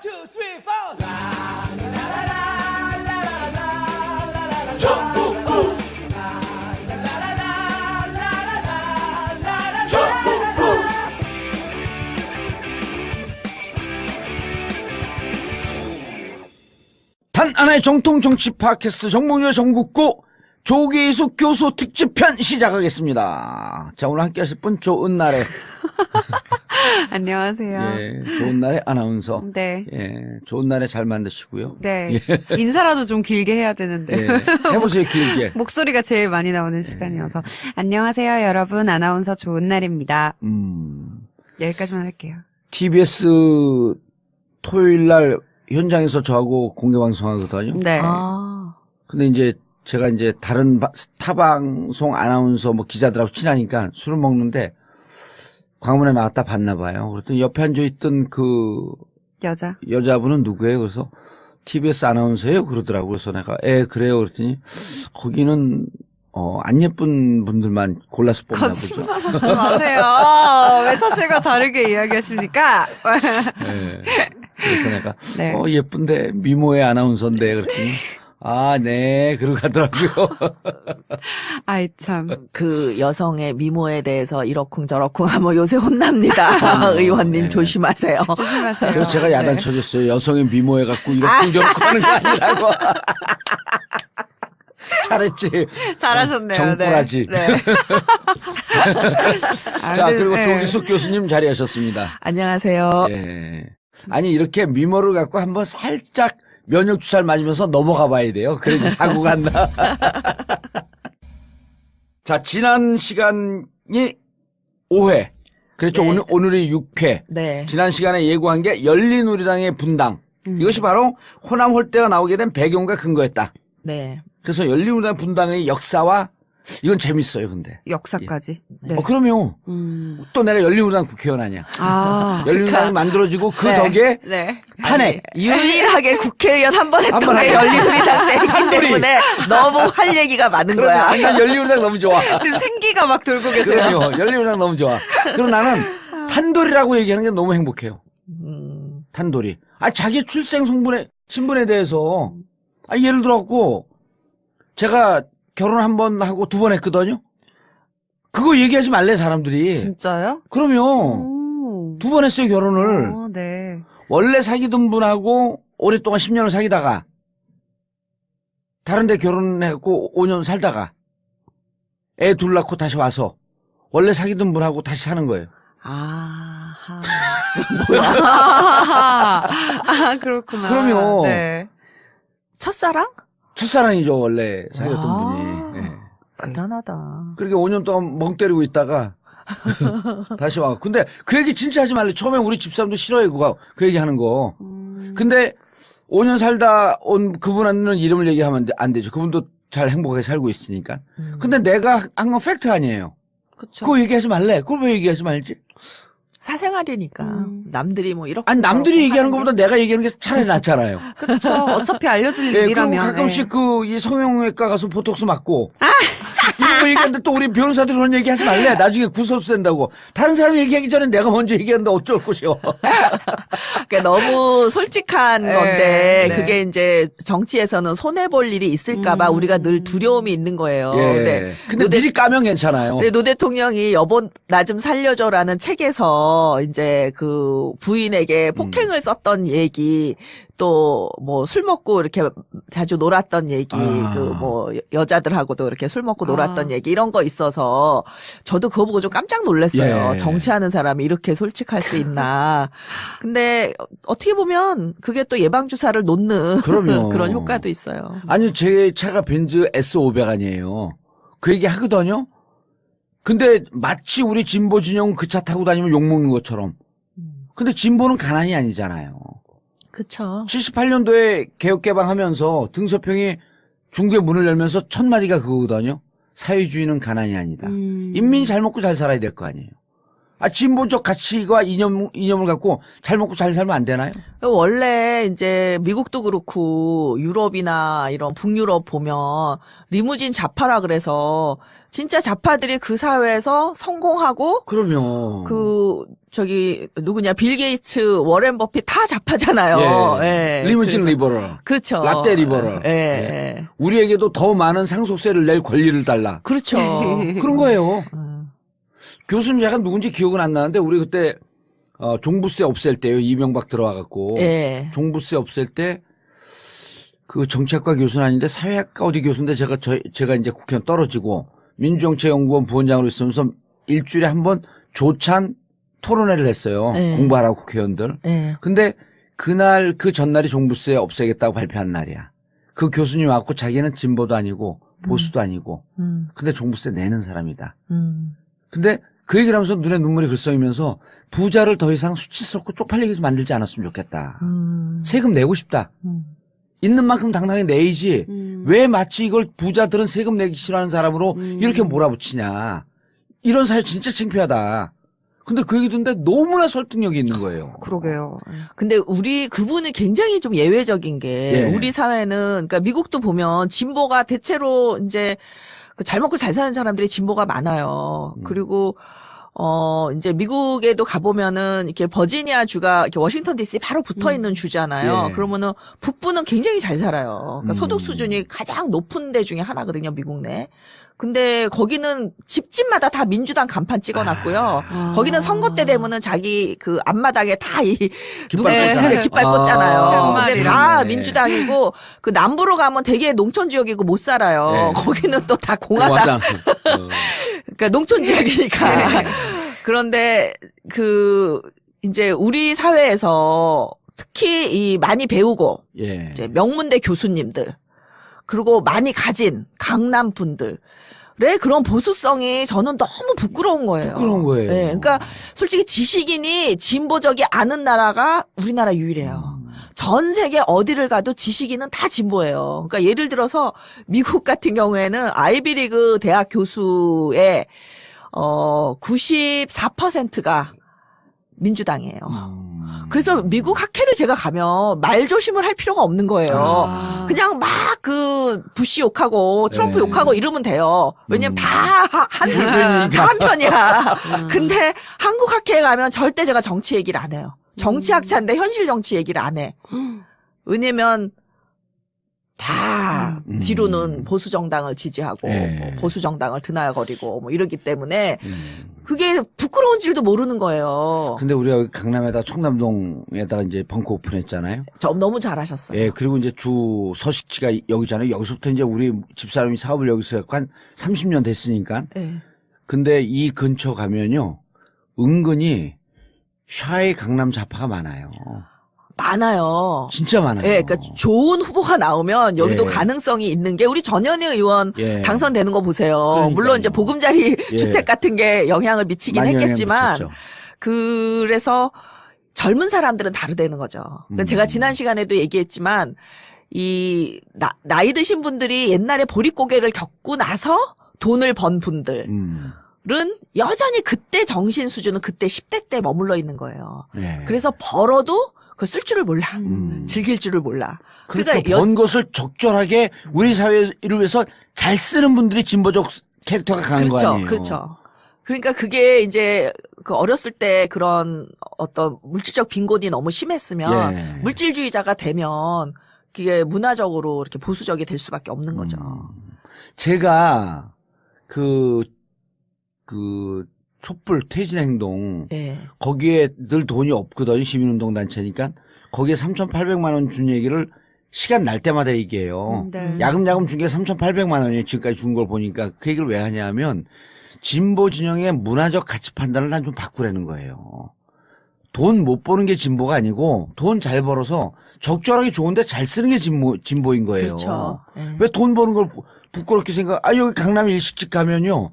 2, 3, 4. 단 하나의 정통 정치 팟캐스트 정몽주의 전국구 조기숙 교수 특집편 시작하겠습니다. 자, 오늘 함께 하실 분 좋은 날에 안녕하세요. 예, 좋은 날에 아나운서. 네. 예, 좋은 날에 잘 만드시고요. 네. 인사라도 좀 길게 해야 되는데. 예, 해보세요, 길게. 목소리가 제일 많이 나오는 시간이어서. 안녕하세요, 여러분. 아나운서 좋은 날입니다. 여기까지만 할게요. TBS 토요일 날 현장에서 저하고 공개방송하거든요. 네. 근데 이제 제가 이제 다른 타방송 아나운서 뭐 기자들하고 친하니까 술을 먹는데 광문에 나왔다 봤나 봐요. 그랬더니 옆에 앉아있던 그 여자분은 누구예요? 그래서 TBS 아나운서예요? 그러더라고요. 그래서 내가 그래요. 그랬더니 거기는 안 예쁜 분들만 골라서 뽑나 보죠. 거짓말하지 마세요. 왜 사실과 다르게 이야기하십니까? 네. 그래서 내가 네. 예쁜데 미모의 아나운서인데 그랬더니 네 그러고 가더라고요. 아이 참. 그 여성의 미모에 대해서 이러쿵저러쿵 하면 요새 혼납니다. 의원님 네. 조심하세요. 조심하세요. 그래서 제가 야단 네. 쳐줬어요. 여성의 미모에 갖고 이렇게 저렇게 하는 거 아니라고. 잘했지. 잘하셨네요. 정꾸라지. 네. 자, 그리고 네. 조기숙 교수님 자리하셨습니다. 안녕하세요. 예. 아니 이렇게 미모를 갖고 한번 살짝 면역 주사를 맞으면서 넘어가 봐야 돼요. 그래야지 사고가 안 나. 자, 지난 시간이 5회. 그렇죠. 네. 오늘이 6회. 네. 지난 시간에 예고한 게 열린우리당의 분당. 이것이 바로 호남 홀대가 나오게 된 배경과 근거였다. 네. 그래서 열린우리당 분당의 역사와 이건 재밌어요, 근데. 역사까지. 네. 그러면 또 내가 열린우리당 국회의원 아니야. 열린우리당이 만들어지고 그 네. 덕에 네. 탄핵. 유일하게 국회의원 한 번 했던 한번 게 하게. 열린우리당 때이기 때문에 너무 할 얘기가 많은 거야. 아니, 난 열린우리당 너무 좋아. 지금 생기가 막 돌고 계세요. 그럼요. 열린우리당 너무 좋아. 그리고 나는 탄돌이라고 얘기하는 게 너무 행복해요. 탄돌이. 자기 출생 신분에 대해서, 예를 들어갖고, 제가 결혼 한 번 하고 두 번 했거든요? 그거 얘기하지 말래, 사람들이. 진짜요? 그럼요. 두 번 했어요, 결혼을. 네. 원래 사귀던 분하고 오랫동안 10년을 사귀다가, 다른 데 결혼해갖고 5년 살다가, 애 둘 낳고 다시 와서, 원래 사귀던 분하고 다시 사는 거예요. 아하. 그렇구나. 그럼요. 네. 첫사랑? 첫사랑이죠, 원래 사귀었던 분이. 예. 대단하다. 그렇게 5년 동안 멍 때리고 있다가 다시 와. 근데 그 얘기 진짜 하지 말래. 처음에 우리 집사람도 싫어해, 그 얘기 하는 거. 근데 5년 살다 온 그분한테는 이름을 얘기하면 안 되죠. 그분도 잘 행복하게 살고 있으니까. 근데 내가 한 건 팩트 아니에요. 그쵸. 그거 얘기하지 말래. 그걸 왜 얘기하지 말지? 사생활이니까. 남들이 뭐 이렇게. 아니, 남들이 얘기하는 것보다 내가 얘기하는 게 차라리 낫잖아요. 그렇죠. 어차피 알려질 예, 그리고 일이라면. 가끔씩 이 성형외과 가서 보톡스 맞고. 이런 거 얘기하는데 또 우리 변호사들 그런 얘기 하지 말래. 나중에 구설수 된다고. 다른 사람이 얘기하기 전에 내가 먼저 얘기한다 어쩔 것이요. 그러니까 너무 솔직한 네, 건데 네. 그게 이제 정치에서는 손해볼 일이 있을까봐 우리가 늘 두려움이 있는 거예요. 예. 근데 미리 까면 괜찮아요. 근데 노 대통령이 여보 나 좀 살려줘라는 책에서 이제 그 부인에게 폭행을 썼던 얘기 또 뭐 술 먹고 이렇게 자주 놀았던 얘기 그 뭐 여자들하고도 이렇게 술 먹고 놀았던 얘기 이런 거 있어서 저도 그거 보고 좀 깜짝 놀랐어요. 예. 정치하는 사람이 이렇게 솔직할 수 있나. 근데 어떻게 보면 그게 또 예방주사를 놓는 그럼요. 그런 효과도 있어요. 아니, 제 차가 벤츠 S500 아니에요. 그 얘기 하거든요? 근데 마치 우리 진보 진영은 그 차 타고 다니면 욕먹는 것처럼. 근데 진보는 가난이 아니잖아요. 그쵸. 78년도에 개혁개방하면서 등서평이 중국의 문을 열면서 첫 마디가 그거거든요. 사회주의는 가난이 아니다. 인민이 잘 먹고 잘 살아야 될 거 아니에요. 진보적 가치와 이념을 갖고 잘 먹고 잘 살면 안 되나요? 원래 이제 미국도 그렇고 유럽이나 이런 북유럽 보면 리무진 좌파라 그래서 진짜 좌파들이 그 사회에서 성공하고 그러면 누구냐 빌 게이츠, 워렌 버핏 다 좌파잖아요. 예. 리무진 그래서- 리버럴. 그렇죠. 라떼 리버럴. 예. 예. 우리에게도 더 많은 상속세를 낼 권리를 달라. 그렇죠. 그런 거예요. 교수님 약간 누군지 기억은 안 나는데 우리 그때 종부세 없앨 때요. 이명박 들어와갖고 예. 종부세 없앨 때 그 정치학과 교수는 아닌데 사회학과 어디 교수인데 제가 이제 국회의원 떨어지고 민주정책연구원 부원장으로 있으면서 일주일에 한 번 조찬 토론회를 했어요. 예. 공부하라고 국회의원들. 예. 근데 그날 그 전날이 종부세 없애겠다고 발표한 날이야. 그 교수님 왔고 자기는 진보도 아니고 보수도 아니고 근데 종부세 내는 사람이다. 근데 그 얘기를 하면서 눈에 눈물이 글썽이면서 부자를 더 이상 수치스럽고 쪽팔리게 만들지 않았으면 좋겠다. 세금 내고 싶다. 있는 만큼 당당히 내야지 왜 마치 이걸 부자들은 세금 내기 싫어하는 사람으로 이렇게 몰아붙이냐. 이런 사회 진짜 창피하다. 근데 그 얘기 듣는데 너무나 설득력이 있는 거예요. 그러게요. 근데 그분은 굉장히 좀 예외적인 게 예. 우리 사회는 그러니까 미국도 보면 진보가 대체로 이제 잘 먹고 잘 사는 사람들이 진보가 많아요. 그리고 이제 미국에도 가보면은 이렇게 버지니아 주가 이렇게 워싱턴 DC 바로 붙어 있는 주잖아요. 예. 그러면은 북부는 굉장히 잘 살아요. 그러니까 소득 수준이 가장 높은 데 중에 하나거든요, 미국 내. 근데 거기는 집집마다 다 민주당 간판 찍어놨고요. 거기는 선거 때 되면은 자기 그 앞마당에 다 누가 네. 진짜 깃발 꽂잖아요. 근데 팻말이라네. 다 민주당이고 그 남부로 가면 되게 농촌 지역이고 못 살아요. 네. 거기는 또 다 공화당. 그러니까 농촌 지역이니까. 그런데 이제 우리 사회에서 특히 이 많이 배우고 예. 이제 명문대 교수님들 그리고 많이 가진 강남 분들의 그런 보수성이 저는 너무 부끄러운 거예요. 부끄러운 거예요. 네, 그러니까 솔직히 지식인이 진보적이 않은 나라가 우리나라 유일해요. 전 세계 어디를 가도 지식인은 다 진보예요. 그러니까 예를 들어서 미국 같은 경우에는 아이비리그 대학 교수의 94%가 민주당이에요. 그래서 미국 학회를 제가 가면 말 조심을 할 필요가 없는 거예요. 그냥 막 부시 욕하고 트럼프 네. 욕하고 이러면 돼요. 왜냐면 다 한 편이야. 근데 한국 학회에 가면 절대 제가 정치 얘기를 안 해요. 정치학자인데 현실 정치 얘기를 안 해. 왜냐면 다 뒤로는 보수 정당을 지지하고 뭐 보수 정당을 드나거리고 뭐 이러기 때문에 그게 부끄러운 줄도 모르는 거예요. 근데 우리가 여기 강남에다 청담동에다가 이제 벙커 오픈했잖아요. 너무 잘하셨어요. 예, 그리고 이제 주 서식지가 여기잖아요. 여기서부터 이제 우리 집사람이 사업을 여기서 했고 한 30년 됐으니까. 네. 근데 이 근처 가면요. 은근히 샤이 강남 좌파가 많아요. 많아요. 진짜 많아요. 예, 그러니까 좋은 후보가 나오면 여기도 예. 가능성이 있는 게 우리 전현희 의원 예. 당선되는 거 보세요. 그러니까요. 물론 이제 보금자리 예. 주택 같은 게 영향을 미치긴 많이 했겠지만 영향을 미쳤죠. 그래서 젊은 사람들은 다르다는 거죠. 그러니까 제가 지난 시간에도 얘기했지만 나이 드신 분들이 옛날에 보릿고개를 겪고 나서 돈을 번 분들은 여전히 그때 정신 수준은 그때 10대 때 머물러 있는 거예요. 예. 그래서 벌어도 그걸 쓸 줄을 몰라. 즐길 줄을 몰라. 그렇죠. 그러니까 번 것을 적절하게 우리 사회를 위해서 잘 쓰는 분들이 진보적 캐릭터가 강한 거 아니에요. 그렇죠. 그러니까 그게 이제 그 어렸을 때 그런 어떤 물질적 빈곤이 너무 심했으면 예. 물질주의자가 되면 그게 문화적으로 이렇게 보수적이 될 수밖에 없는 거죠. 제가 그 촛불 퇴진 행동 예. 거기에 늘 돈이 없거든요. 시민운동 단체니까 거기에 3,800만 원 준 얘기를 시간 날 때마다 얘기해요. 네. 야금야금 준 게 3,800만 원이에요. 지금까지 준 걸 보니까 그 얘기를 왜 하냐면 진보 진영의 문화적 가치 판단을 난 좀 바꾸라는 거예요. 돈 못 버는 게 진보가 아니고 돈 잘 벌어서 적절하게 좋은데 잘 쓰는 게 진보인 거예요. 그렇죠. 예. 왜 돈 버는 걸 부끄럽게 여기 강남 일식집 가면요.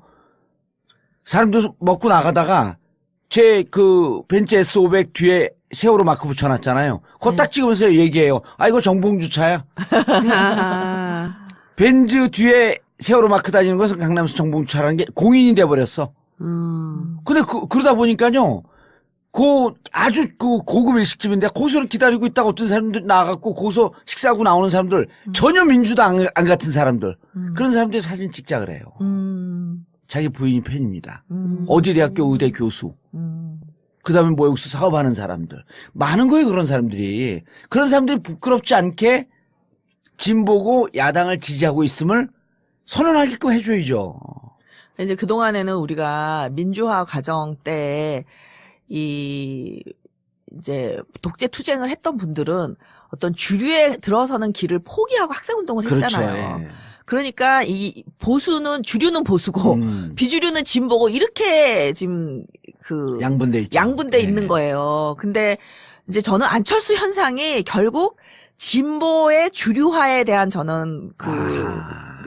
사람들 먹고 나가다가 제 벤츠 S500 뒤에 세월호 마크 붙여놨잖아요. 그거 딱 찍으면서 얘기해요. 이거 정봉주 차야. 벤츠 뒤에 세월호 마크 다니는 것은 강남에서 정봉주 차라는 게 공인이 돼버렸어. 근데 그러다 보니까요. 아주 고급 일식집인데 고소를 기다리고 있다가 어떤 사람들 나가고 고소 식사하고 나오는 사람들 전혀 민주당 안 같은 사람들 그런 사람들이 사진 찍자 그래요. 자기 부인이 팬입니다. 어디 대학교 의대 교수. 그다음에 뭐 여기서 사업하는 사람들 많은 거예요. 그런 사람들이 부끄럽지 않게 진보고 야당을 지지하고 있음을 선언하게끔 해줘야죠. 이제 그동안에는 우리가 민주화 과정 때 이제 독재 투쟁을 했던 분들은 어떤 주류에 들어서는 길을 포기하고 학생운동을 했잖아요. 그렇죠. 예. 그러니까 주류는 보수고 비주류는 진보고 이렇게 지금 양분돼 있죠. 양분돼 예. 있는 거예요. 근데 이제 저는 안철수 현상이 결국 진보의 주류화에 대한 저는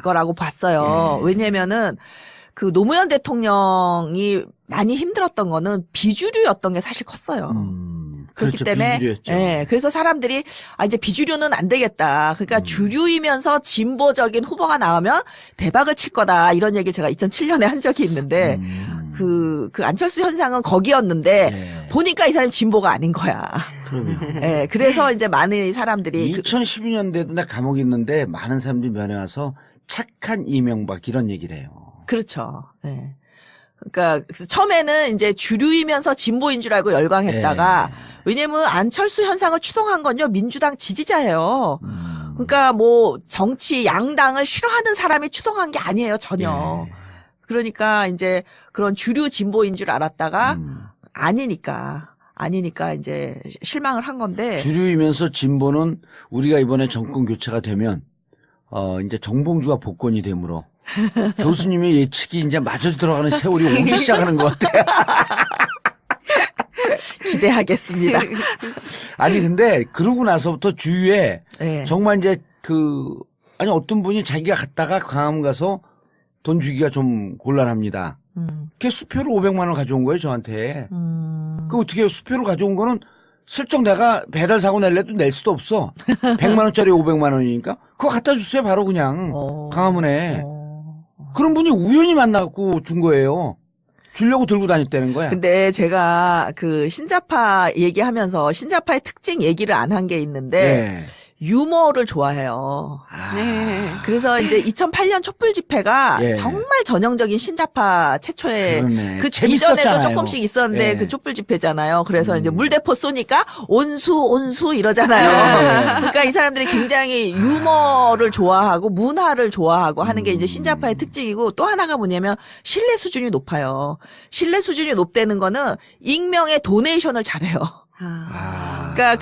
거라고 봤어요. 예. 왜냐면은 노무현 대통령이 많이 힘들었던 거는 비주류였던 게 사실 컸어요. 그렇기 그렇죠. 때문에 비주류였죠. 예, 그래서 사람들이 이제 비주류는 안 되겠다. 그러니까 주류이면서 진보적인 후보가 나오면 대박을 칠 거다. 이런 얘기를 제가 2007년에 한 적이 있는데 그 안철수 현상은 거기였는데 예. 보니까 이 사람이 진보가 아닌 거야. 그러네요. 예, 그래서 이제 많은 사람들이 2012년대도 나 감옥에 있는데 많은 사람들이 면회 와서 착한 이명박 이런 얘기를 해요. 그렇죠. 예. 그러니까 처음에는 이제 주류이면서 진보인 줄 알고 열광했다가 왜냐면 안철수 현상을 추동한 건요 민주당 지지자예요. 그러니까 뭐 정치 양당을 싫어하는 사람이 추동한 게 아니에요 전혀. 예. 그러니까 이제 그런 주류 진보인 줄 알았다가 아니니까 이제 실망을 한 건데. 주류이면서 진보는 우리가 이번에 정권 교체가 되면 이제 정봉주가 복권이 되므로 교수님의 예측이 이제 맞아 들어가는 세월이 오기 시작하는 것 같아요. 기대하겠습니다. 아니 근데 그러고 나서부터 주위에 네. 정말 이제 어떤 분이 자기가 갔다가 광화문 가서 돈 주기가 좀 곤란합니다. 걔 수표를 500만 원 가져온 거예요 저한테. 그 어떻게 수표를 가져온 거는 슬쩍 내가 배달 사고 낼래도 낼 수도 없어. 100만 원짜리 500만 원이니까 그거 갖다 주세요 바로 그냥 광화문에. 그런 분이 우연히 만나고 준 거예요. 주려고 들고 다녔다는 거야. 근데 제가 신자파 얘기하면서 신자파의 특징 얘기를 안 한 게 있는데 유머를 좋아해요. 네. 그래서 이제 2008년 촛불 집회가 예. 정말 전형적인 신자파 최초의 그러네. 그 재밌었잖아요. 이전에도 조금씩 있었는데 예. 그 촛불 집회잖아요. 그래서 이제 물대포 쏘니까 온수 이러잖아요. 그러니까 이 사람들이 굉장히 유머를 좋아하고 문화를 좋아하고 하는 게 이제 신자파의 특징이고 또 하나가 뭐냐면 신뢰 수준이 높아요. 신뢰 수준이 높다는 거는 익명의 도네이션을 잘해요. 그러니까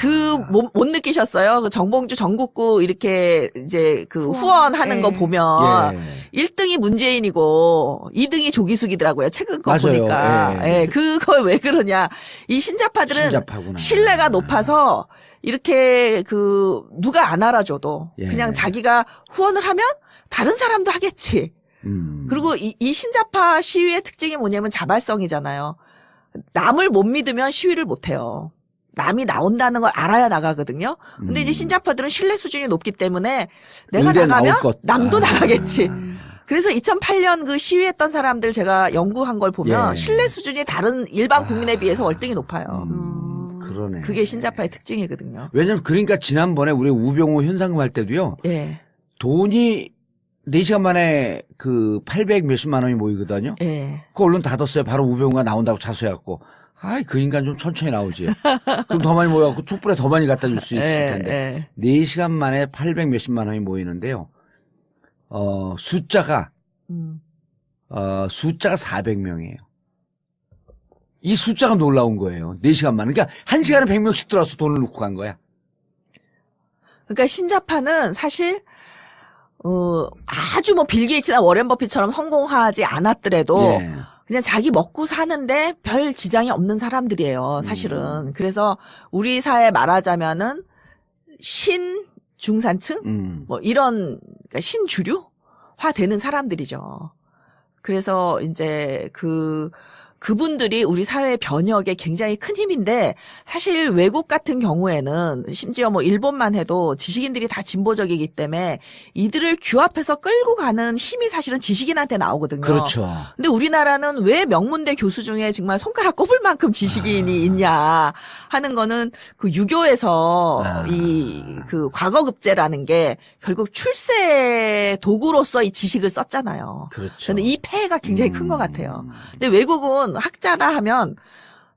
못 느끼셨어요? 그 정봉주 전국구 이렇게 이제 후원하는 거 보면 1등이 문재인이고 2등이 조기숙이더라고요. 최근 거 맞아요. 보니까. 예. 그거 왜 그러냐. 이 신자파들은 신자파구나. 신뢰가 높아서 이렇게 누가 안 알아줘도 그냥 자기가 후원을 하면 다른 사람도 하겠지. 그리고 이 신자파 시위의 특징이 뭐냐면 자발성이잖아요. 남을 못 믿으면 시위를 못 해요. 남이 나온다는 걸 알아야 나가거든요. 근데 이제 신자파들은 신뢰 수준이 높기 때문에 내가 나가면 남도 나가겠지. 그래서 2008년 그 시위했던 사람들 제가 연구한 걸 보면 신뢰 수준이 다른 일반 국민에 비해서 월등히 높아요. 그러네. 그게 신자파의 특징이거든요. 왜냐면 그러니까 지난번에 우리 우병우 현상금 할 때도요. 예. 돈이 4시간 만에 800 몇십만 원이 모이거든요. 예. 그 언론 닫았어요. 바로 우병우가 나온다고 자수해갖고. 그 인간 좀 천천히 나오지. 그럼 더 많이 모여갖고 촛불에 더 많이 갖다 줄 수 있을 텐데. 4시간 만에 800 몇십만 원이 모이는데요. 숫자가 400명이에요. 이 숫자가 놀라운 거예요. 4시간 만에. 그러니까 1시간에 100명씩 들어와서 돈을 넣고 간 거야. 그러니까 신자파는 사실 아주 빌 게이츠나 워렌 버핏처럼 성공하지 않았더라도 그냥 자기 먹고 사는데 별 지장이 없는 사람들이에요, 사실은. 그래서 우리 사회 말하자면은 중산층? 뭐 이런 그러니까 신주류화 되는 사람들이죠. 그래서 이제 그분들이 우리 사회 변혁에 굉장히 큰 힘인데 사실 외국 같은 경우에는 심지어 뭐 일본만 해도 지식인들이 다 진보적이기 때문에 이들을 규합해서 끌고 가는 힘이 사실은 지식인한테 나오거든요. 그렇죠. 근데 우리나라는 왜 명문대 교수 중에 정말 손가락 꼽을 만큼 지식인이 있냐 하는 거는 그 유교에서 이 그 과거급제라는 게 결국 출세 도구로서 이 지식을 썼잖아요. 그렇죠. 저는 이 폐해가 굉장히 큰 것 같아요. 근데 외국은 학자다 하면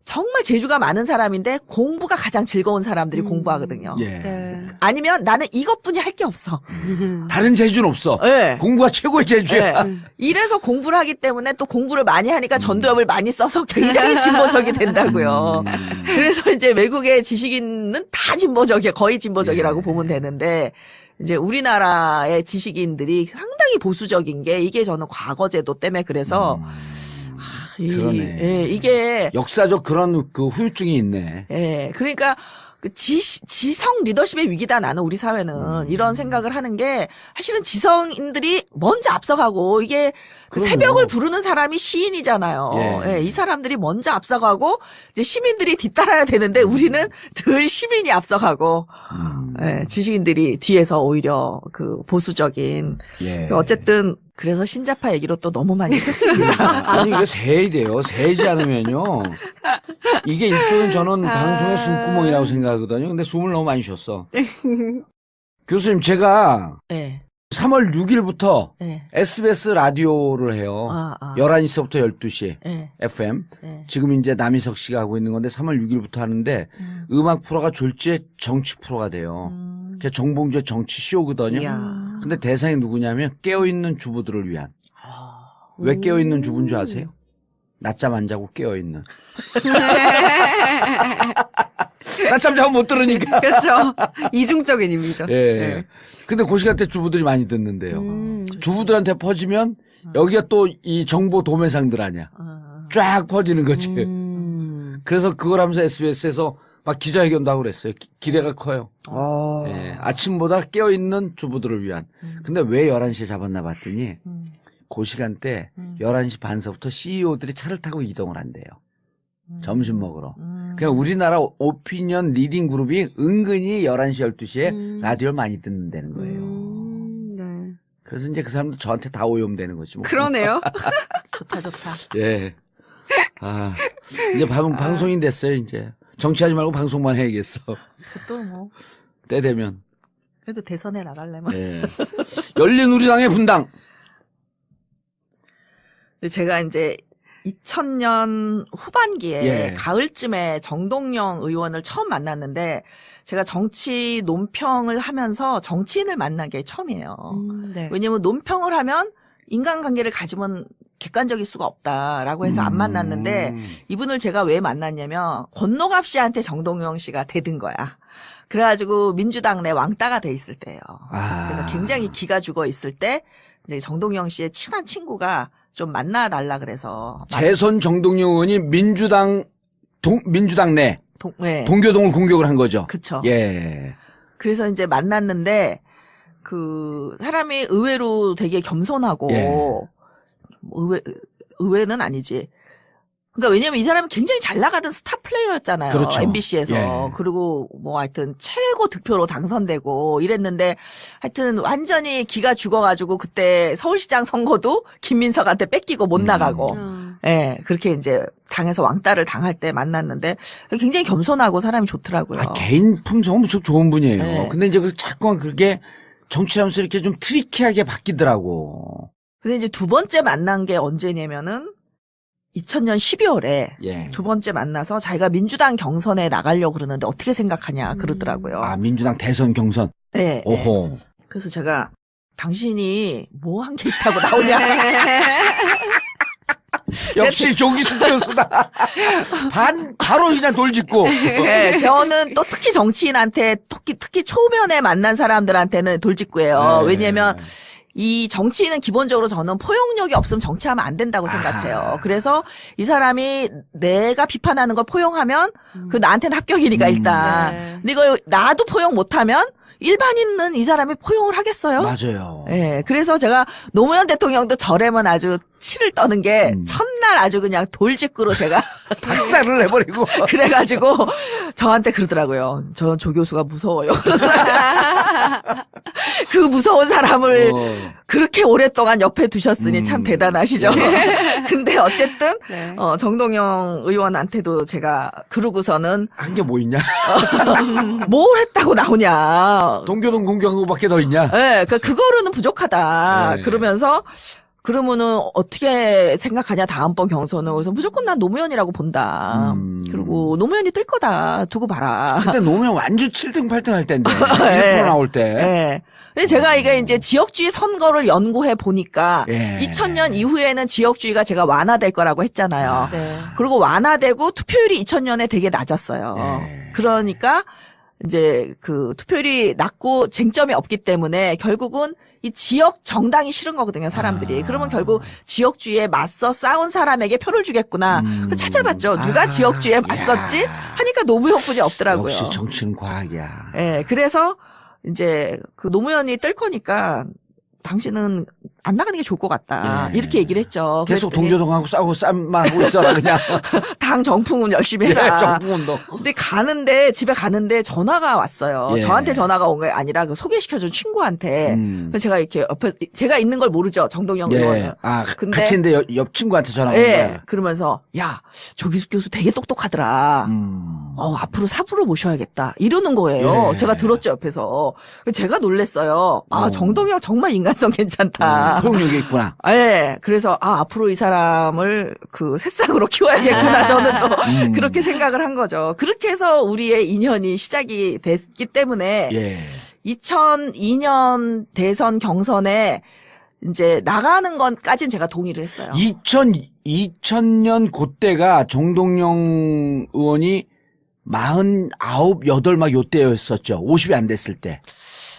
정말 재주가 많은 사람인데 공부가 가장 즐거운 사람들이 공부하거든요. 예. 네. 아니면 나는 이것뿐이 할 게 없어. 다른 재주는 없어. 네. 공부가 최고의 재주야. 네. 이래서 공부를 하기 때문에 또 공부를 많이 하니까 전두엽을 많이 써서 굉장히 진보적이 된다고요. 그래서 이제 외국의 지식인은 다 진보적이야. 거의 진보적이라고 보면 되는데 이제 우리나라의 지식인들이 상당히 보수적인 게 이게 저는 과거제도 때문에 그래서 그러네. 예, 이게 역사적 그런 그 후유증이 있네. 예, 그러니까 그 지성 리더십의 위기다 나는 우리 사회는 이런 생각을 하는 게 사실은 지성인들이 먼저 앞서가고 이게 그 그럼요. 새벽을 부르는 사람이 시인이잖아요. 예. 예, 이 사람들이 먼저 앞서가고 이제 시민들이 뒤따라야 되는데 우리는 늘 시민이 앞서가고 예, 지식인들이 뒤에서 오히려 그 보수적인 예. 어쨌든 그래서 신자파 얘기로 또 너무 많이 했습니다. 아니 이게 새야 돼요. 새지 않으면요. 이게 일종의 저는 방송의 숨구멍이라고 생각하거든요. 근데 숨을 너무 많이 쉬었어. 교수님 제가 네, 3월 6일부터 네. SBS 라디오를 해요. 11시부터 12시 네, FM. 네. 지금 이제 남희석 씨가 하고 있는 건데 3월 6일부터 하는데 음악 프로가 졸지에 정치 프로가 돼요. 그게 정봉주의 정치 쇼거든요. 이야. 근데 대상이 누구냐면 깨어있는 주부들을 위한. 왜 깨어있는 주부인 줄 아세요? 낮잠 안 자고 깨어있는. 낮잠 자고 못 들으니까. 그렇죠. 이중적인 의미죠. 예. 네. 근데 그 시간대 주부들이 많이 듣는데요. 주부들한테 퍼지면 여기가 또 이 정보 도매상들 아니야. 쫙 퍼지는 거지. 그래서 그걸 하면서 SBS에서 막 기자회견도 하고 그랬어요. 기대가 커요. 예. 아침보다 깨어있는 주부들을 위한. 근데 왜 11시에 잡았나 봤더니 그 시간대 11시 반서부터 CEO들이 차를 타고 이동을 한대요. 점심 먹으러. 그냥 우리나라 오피니언 리딩 그룹이 은근히 11시, 12시에 라디오를 많이 듣는다는 거예요. 네. 그래서 이제 그 사람들 저한테 다 오염되는 거지. 뭐. 그러네요. 좋다, 좋다. 예. 아, 이제 방송인 됐어요, 이제. 정치하지 말고 방송만 해야겠어. 또 뭐. 때 되면. 그래도 대선에 나가려면. 예. 열린 우리당의 분당. 제가 이제 2000년 후반기에 예. 가을쯤에 정동영 의원을 처음 만났는데 제가 정치 논평을 하면서 정치인을 만난 게 처음이에요. 네. 왜냐면 논평을 하면 인간관계를 가지면 객관적일 수가 없다라고 해서 안 만났는데 이분을 제가 왜 만났냐면 권노갑 씨한테 정동영 씨가 대든 거야. 그래가지고 민주당 내 왕따가 돼 있을 때예요. 그래서 굉장히 기가 죽어 있을 때 이제 정동영 씨의 친한 친구가 좀 만나달라 그래서 재선 정동영 의원이 민주당 내 네. 동교동을 공격을 한 거죠. 그쵸. 예. 그래서 이제 만났는데 그 사람이 의외로 되게 겸손하고 예. 의외는 아니지. 그러니까 왜냐면 이 사람이 굉장히 잘 나가던 스타 플레이어였잖아요. 그렇죠. MBC에서. 예. 그리고 뭐 하여튼 최고 득표로 당선되고 이랬는데 하여튼 완전히 기가 죽어가지고 그때 서울시장 선거도 김민석한테 뺏기고 못 나가고. 예, 그렇게 이제 당에서 왕따를 당할 때 만났는데 굉장히 겸손하고 사람이 좋더라고요. 아, 개인 품성은 무척 좋은 분이에요. 네. 근데 이제 그 자꾸만 그렇게 정치하면서 이렇게 좀 트리키하게 바뀌더라고. 근데 이제 두 번째 만난 게 언제냐면은 2000년 12월에 예. 두 번째 만나서 자기가 민주당 경선에 나가려고 그러는데 어떻게 생각하냐 그러더라고요. 아, 민주당 대선 경선. 네. 오호. 그래서 제가 당신이 뭐 한 게 있다고 나오냐. 역시 조기순 교수다. 바로 그냥 돌직구. 네, 저는 또 특히 정치인한테 특히 초면에 만난 사람들한테는 돌직구예요. 네. 왜냐면 이 정치인은 기본적으로 저는 포용력이 없으면 정치하면 안 된다고 생각해요. 그래서 이 사람이 내가 비판하는 걸 포용하면 그 나한테는 합격이니까 일단. 네. 근데 이걸 나도 포용 못하면 일반인은 이 사람이 포용을 하겠어요? 맞아요. 예. 그래서 제가 노무현 대통령도 저래면 아주 치를 떠는 게 첫날 아주 그냥 돌직구로 제가 박살을 내버리고. 그래가지고 저한테 그러더라고요. 저 교수가 무서워요. 그 무서운 사람을 그렇게 오랫동안 옆에 두셨으니 참 대단하시죠. 근데 어쨌든 네. 정동영 의원한테도 제가 그러고서는 한 게 뭐 있냐? 뭘 했다고 나오냐. 동교동 공격한 거밖에 더 있냐? 네, 그거로는 부족하다. 네. 그러면서 그러면은 어떻게 생각하냐 다음번 경선은. 그래서 무조건 난 노무현이라고 본다. 그리고 노무현이 뜰 거다. 두고 봐라. 그때 노무현 완전 7등 8등 할 때인데. 네. 1% 나올 때. 네. 근데 제가 이게 이제 지역주의 선거를 연구해 보니까 예. 2000년 이후에는 지역주의가 제가 완화될 거라고 했잖아요. 네. 그리고 완화되고 투표율이 2000년에 되게 낮았어요. 예. 그러니까 이제 그 투표율이 낮고 쟁점이 없기 때문에 결국은 이 지역 정당이 싫은 거거든요, 사람들이. 그러면 결국 지역주의에 맞서 싸운 사람에게 표를 주겠구나. 그래서 찾아봤죠. 누가 지역주의에 맞섰지? 하니까 노무현뿐이 없더라고요. 역시 정치는 과학이야. 예, 그래서 이제 그 노무현이 뜰 거니까 당신은 안 나가는 게 좋을 것 같다. 예. 이렇게 얘기를 했죠. 계속 그랬더니 동교동하고 싸우고 쌈만 하고 있어라 그냥. 당 정풍은 열심히 예, 해라. 정풍운동. 근데 집에 가는데 전화가 왔어요. 예. 저한테 전화가 온 게 아니라 그 소개시켜준 친구한테. 그래서 제가 이렇게 옆에 제가 있는 걸 모르죠. 정동영 의원은. 예. 아, 근데- 같이 있는데 옆 친구한테 전화 온 예. 거야. 그러면서 야, 조기숙 교수 되게 똑똑하더라. 앞으로 사부로 모셔야겠다. 이러는 거예요. 예. 제가 들었죠, 옆에서. 제가 놀랬어요. 정동영 정말 인간성 괜찮다. 포용력이 있구나. 예. 그래서, 앞으로 이 사람을 그 새싹으로 키워야겠구나. 저는 또 그렇게 생각을 한 거죠. 그렇게 해서 우리의 인연이 시작이 됐기 때문에 예. 2002년 대선 경선에 이제 나가는 건까지는 제가 동의를 했어요. 2000년 그때가 정동영 의원이 49, 8 막 요때였었죠. 50이 안 됐을 때.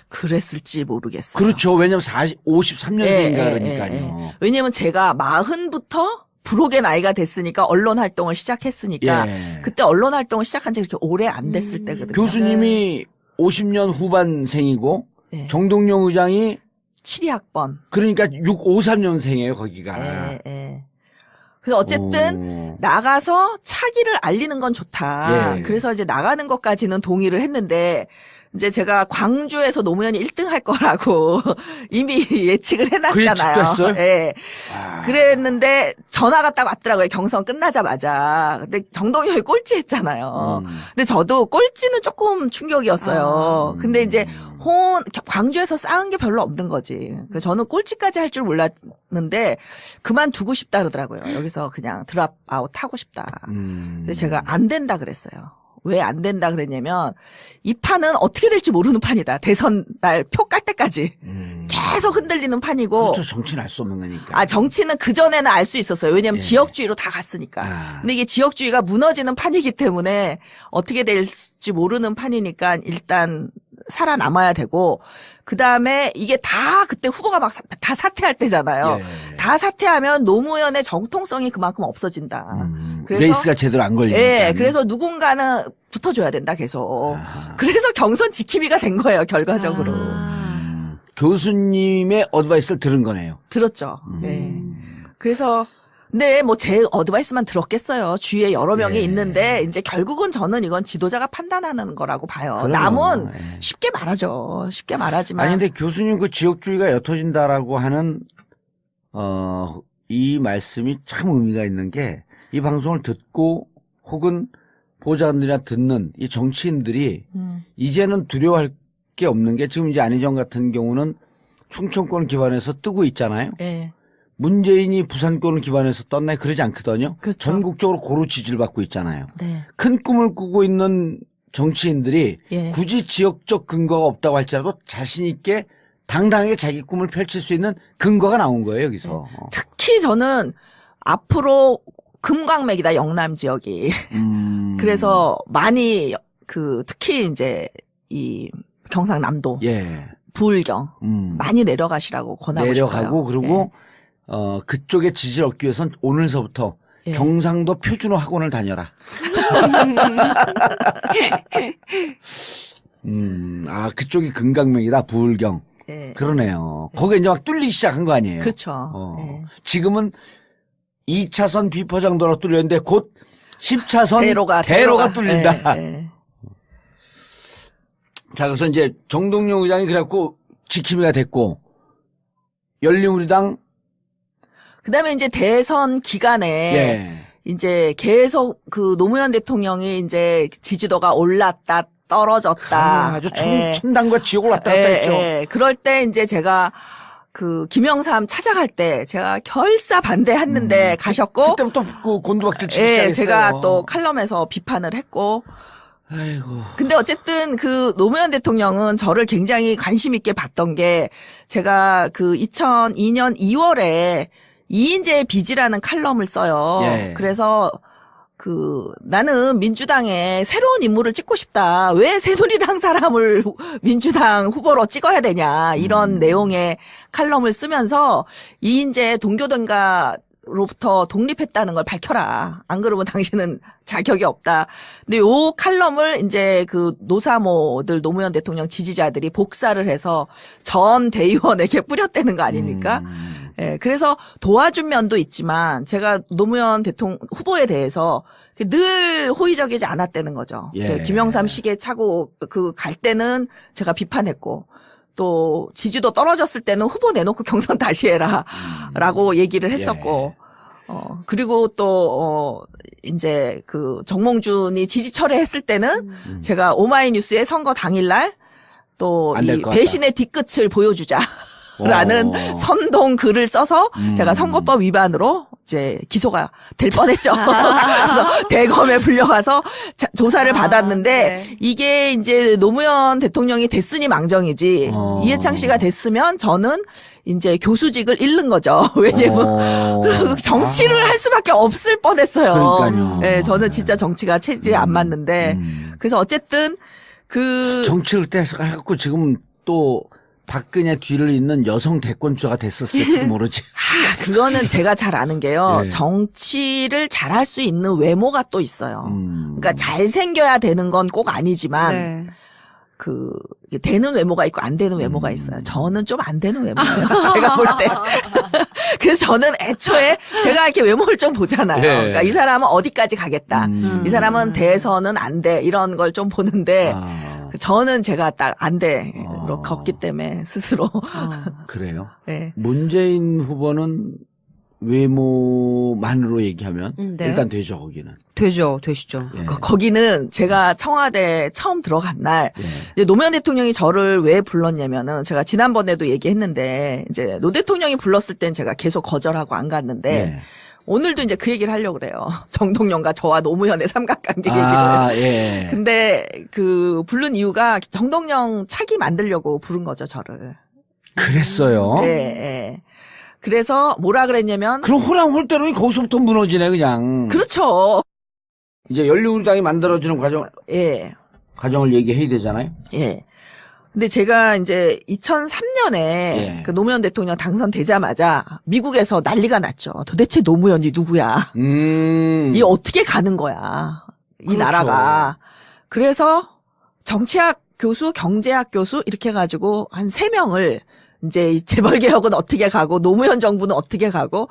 그랬을지 모르겠어요. 그렇죠. 왜냐면 53년생인가 예, 그러니까요. 왜냐면 제가 40부터 부록의 나이가 됐으니까 언론 활동을 시작했으니까 예. 그때 언론 활동을 시작한 지 그렇게 오래 안 됐을 때거든요. 교수님이 50년 후반생이고 네. 정동영 의장이 72학번. 그러니까 53년생이에요, 거기가. 예. 그래서 어쨌든 나가서 차기를 알리는 건 좋다. 예. 그래서 이제 나가는 것까지는 동의를 했는데 이제 제가 광주에서 노무현이 1등 할 거라고 이미 예측을 해놨잖아요. 그 예측도 했어요? 예. 아. 그랬는데 전화가 딱 왔더라고요. 경선 끝나자마자. 근데 정동영이 꼴찌했잖아요. 근데 저도 꼴찌는 조금 충격이었어요. 근데 이제 광주에서 쌓은 게 별로 없는 거지. 그래서 저는 꼴찌까지 할 줄 몰랐는데 그만두고 싶다 그러더라고요. 여기서 그냥 드랍 아웃 하고 싶다. 근데 제가 안 된다 그랬어요. 왜 안 된다 그랬냐면 이 판은 어떻게 될지 모르는 판이다. 대선 날 표 깔 때까지 계속 흔들리는 판이고. 그렇죠. 정치는 알 수 없는 거니까. 정치는 그전에는 알 수 있었어요. 왜냐면 예. 지역주의로 다 갔으니까. 근데 이게 지역주의가 무너지는 판이기 때문에 어떻게 될지 모르는 판이니까 일단 살아남아야 되고, 그 다음에 이게 다 그때 후보가 막 다 사퇴할 때잖아요. 예. 다 사퇴하면 노무현의 정통성이 그만큼 없어진다. 그래서 레이스가 제대로 안 걸리니까. 예, 그래서 누군가는 붙어줘야 된다, 계속. 그래서 경선 지킴이가 된 거예요, 결과적으로. 교수님의 어드바이스를 들은 거네요. 들었죠. 예. 그래서, 근데 뭐 제 어드바이스만 들었겠어요. 주위에 여러 명이 예. 있는데, 이제 결국은 저는 이건 지도자가 판단하는 거라고 봐요. 그럼요. 남은 예. 쉽게 말하죠. 쉽게 말하지만. 아니, 근데 교수님 그 지역주의가 옅어진다라고 하는, 이 말씀이 참 의미가 있는 게, 이 방송을 듣고 혹은 보좌관들이나 듣는 이 정치인들이 이제는 두려워할 게 없는 게 지금 이제 안희정 같은 경우는 충청권 기반에서 뜨고 있잖아요. 예. 문재인이 부산권을 기반해서 떴나요? 그러지 않거든요. 그렇죠. 전국적으로 고루 지지를 받고 있잖아요. 네. 큰 꿈을 꾸고 있는 정치인들이 예. 굳이 지역적 근거가 없다고 할지라도 자신 있게 당당하게 자기 꿈을 펼칠 수 있는 근거가 나온 거예요, 여기서. 특히 저는 앞으로 금광맥이다, 영남 지역이. 그래서 많이 특히 이제 이 경상남도, 예. 부울경 많이 내려가시라고 권하고 내려가고 싶어요. 그리고 그쪽에 지지를 얻기 위해선 오늘서부터 예. 경상도 표준어 학원을 다녀라. 그쪽이 금강명이다, 부울경. 예. 그러네요. 거기에 이제 막 뚫리기 시작한 거 아니에요? 그렇죠. 예. 지금은 2차선 비포장도로 뚫렸는데 곧 10차선 대로가 뚫린다. 예, 예. 자, 그래서 이제 정동영 의장이 그래갖고 지킴이가 됐고, 열린우리당, 그다음에 이제 대선 기간에 예. 이제 계속 그 노무현 대통령이 이제 지지도가 올랐다 떨어졌다. 아주 예. 천당과 지옥을 왔다 갔다 예, 했죠. 예. 그럴 때 이제 제가 그 김영삼 찾아갈 때 제가 결사 반대했는데 가셨고 그때부터 그 곤두박질 치기 예, 시작했어요. 제가 또 칼럼에서 비판을 했고 아이고. 근데 어쨌든 그 노무현 대통령은 저를 굉장히 관심 있게 봤던 게 제가 그 2002년 2월에 이인재의 빚이라는 칼럼을 써요. 예. 그래서 그 나는 민주당에 새로운 인물을 찍고 싶다. 왜 새누리당 사람을 민주당 후보로 찍어야 되냐. 이런 내용의 칼럼을 쓰면서 이인재 동교동가로부터 독립했다는 걸 밝혀라. 안 그러면 당신은 자격이 없다. 근데 요 칼럼을 이제 그 노사모들 노무현 대통령 지지자들이 복사를 해서 전 대의원에게 뿌렸다는 거 아닙니까? 예, 그래서 도와준 면도 있지만 제가 노무현 대통령 후보에 대해서 늘 호의적이지 않았다는 거죠. 예. 김영삼 시계 차고 그 갈 때는 제가 비판했고 또 지지도 떨어졌을 때는 후보 내놓고 경선 다시 해라라고 얘기를 했었고 그리고 또 이제 그 정몽준이 지지 철회했을 때는 제가 오마이뉴스의 선거 당일날 또 안될 이 것 같다. 배신의 뒤끝을 보여주자. 라는 선동 글을 써서 제가 선거법 위반으로 이제 기소가 될 뻔했죠. 그래서 대검에 불려가서 조사를 받았는데 네. 이게 이제 노무현 대통령이 됐으니 망정이지 이해창 씨가 됐으면 저는 이제 교수직을 잃는 거죠. 왜냐면 정치를 할 수밖에 없을 뻔했어요. 그러니까요. 네, 저는 진짜 정치가 체질에 안 맞는데 그래서 어쨌든 그 정치를 떼서 지금 또 박근혜 뒤를 잇는 여성 대권주가 됐었을지 모르지. 그거는 제가 잘 아는 게요. 네. 정치를 잘할 수 있는 외모가 또 있어요. 그러니까 잘생겨야 되는 건 꼭 아니지만 네. 그 되는 외모가 있고 안 되는 외모가 있어요. 저는 좀 안 되는 외모예요. 제가 볼 때. 그래서 저는 애초에 제가 이렇게 외모를 좀 보잖아요. 예. 그러니까 이 사람은 어디까지 가겠다. 이 사람은 대선은 안 돼. 이런 걸 좀 보는데 저는 제가 딱 안 돼. 걷기 때문에 스스로. 그래요? 네. 문재인 후보는 외모만으로 얘기하면 네. 일단 되죠, 거기는. 되시죠. 예. 거기는 제가 청와대 처음 들어간 날 예. 이제 노무현 대통령이 저를 왜 불렀냐면은 제가 지난번에도 얘기했는데 이제 노 대통령이 불렀을 땐 제가 계속 거절하고 안 갔는데 예. 오늘도 이제 그 얘기를 하려고 그래요. 정동영과 저와 노무현의 삼각관계 얘기를. 예. 근데 그 부른 이유가 정동영 차기 만들려고 부른 거죠, 저를. 그랬어요. 예, 예. 그래서 뭐라 그랬냐면 그럼 호랑홀대로니 거기서부터 무너지네, 그냥. 그렇죠. 이제 열린우리당이 만들어지는 예. 과정을 얘기해야 되잖아요. 예. 근데 제가 이제 2003년에 예. 그 노무현 대통령 당선되자마자 미국에서 난리가 났죠. 도대체 노무현이 누구야? 이 어떻게 가는 거야? 이 그렇죠. 나라가. 그래서 정치학 교수, 경제학 교수 이렇게 해가지고 한 3명을 이제 재벌개혁은 어떻게 가고 노무현 정부는 어떻게 가고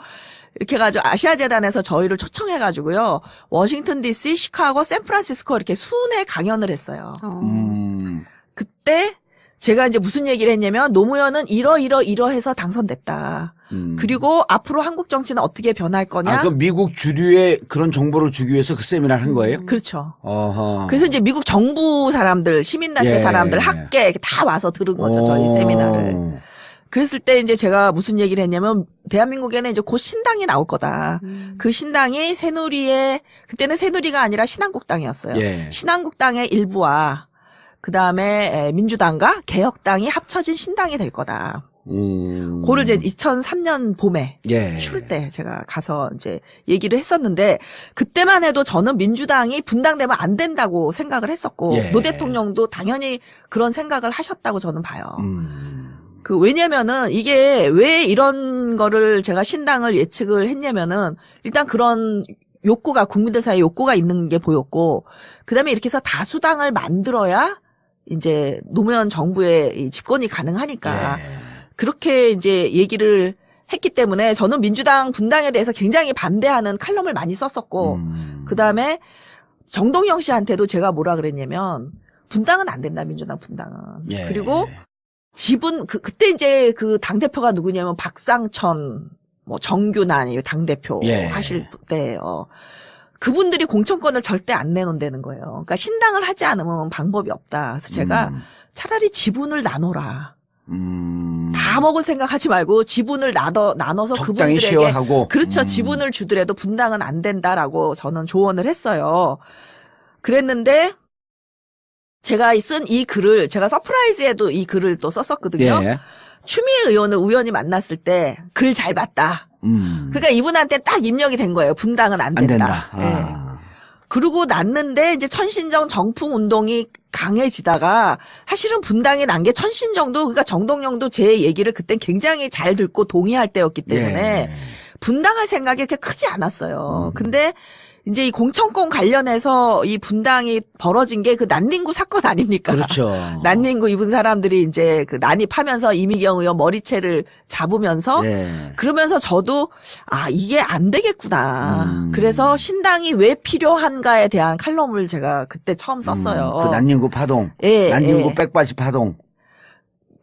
이렇게 해가지고 아시아재단에서 저희를 초청해가지고요. 워싱턴 DC, 시카고, 샌프란시스코 이렇게 순회 강연을 했어요. 그때 제가 이제 무슨 얘기를 했냐면 노무현은 이러해서 당선됐다. 그리고 앞으로 한국 정치는 어떻게 변할 거냐. 그 미국 주류의 그런 정보를 주기 위해서 그 세미나를 한 거예요? 그렇죠. 어허. 그래서 이제 미국 정부 사람들, 시민단체 예. 사람들, 학계 다 와서 들은 거죠. 저희 세미나를. 그랬을 때 이제 제가 무슨 얘기를 했냐면 대한민국에는 이제 곧 신당이 나올 거다. 그 신당이 새누리의 그때는 새누리가 아니라 신한국당이었어요. 예. 신한국당의 일부와 그다음에 민주당과 개혁당이 합쳐진 신당이 될 거다. 그거를 이제 2003년 봄에 예. 추울 때 제가 가서 이제 얘기를 했었는데 그때만 해도 저는 민주당이 분당되면 안 된다고 생각을 했었고 예. 노 대통령도 당연히 그런 생각을 하셨다고 저는 봐요. 왜냐면은 이게 왜 이런 거를 제가 신당을 예측을 했냐면은 일단 그런 욕구가 국민들 사이에 욕구가 있는 게 보였고 그다음에 이렇게 해서 다수당을 만들어야 이제 노무현 정부의 이 집권이 가능하니까 예. 그렇게 이제 얘기를 했기 때문에 저는 민주당 분당에 대해서 굉장히 반대하는 칼럼을 많이 썼었고 그다음에 정동영 씨한테도 제가 뭐라 그랬냐면 분당은 안 된다, 민주당 분당은. 예. 그리고 지분 그때 이제 그 당 대표가 누구냐면 박상천 뭐 정규난 당대표 예. 하실 때 그분들이 공천권을 절대 안 내놓는다는 거예요. 그러니까 신당을 하지 않으면 방법이 없다. 그래서 제가 차라리 지분을 나눠라. 다 먹을 생각하지 말고 지분을 나눠서 적당히 그분들에게 쉐어하고. 그렇죠. 지분을 주더라도 분당은 안 된다라고 저는 조언을 했어요. 그랬는데 제가 쓴 이 글을 제가 서프라이즈에도 이 글을 또 썼었거든요. 예. 추미애 의원을 우연히 만났을 때 글 잘 봤다. 그러니까 이분한테 딱 입력이 된 거예요. 분당은 안 안 된다. 된다. 예. 그러고 났는데 이제 천신정 정풍 운동이 강해지다가 사실은 분당이 난 게 천신정도 그러니까 정동영도 제 얘기를 그때 굉장히 잘 듣고 동의할 때였기 때문에 예. 분당할 생각이 그렇게 크지 않았어요. 근데 이제 이 공천권 관련해서 이 분당이 벌어진 게 그 난닝구 사건 아닙니까? 그렇죠. 난닝구 입은 사람들이 이제 그 난입하면서 이미경 의원 머리채를 잡으면서 예. 그러면서 저도 이게 안 되겠구나. 그래서 신당이 왜 필요한가에 대한 칼럼을 제가 그때 처음 썼어요. 그 난닝구 파동. 예, 난닝구 예. 백바지 파동.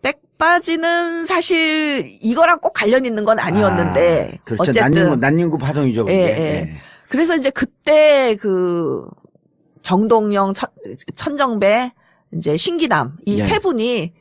백바지는 사실 이거랑 꼭 관련 있는 건 아니었는데 그렇죠. 어쨌든 난닝구 파동이죠. 그게. 예, 예. 예. 그래서 이제 그때 그 정동영, 천정배, 이제 신기남 이 예. 세 분이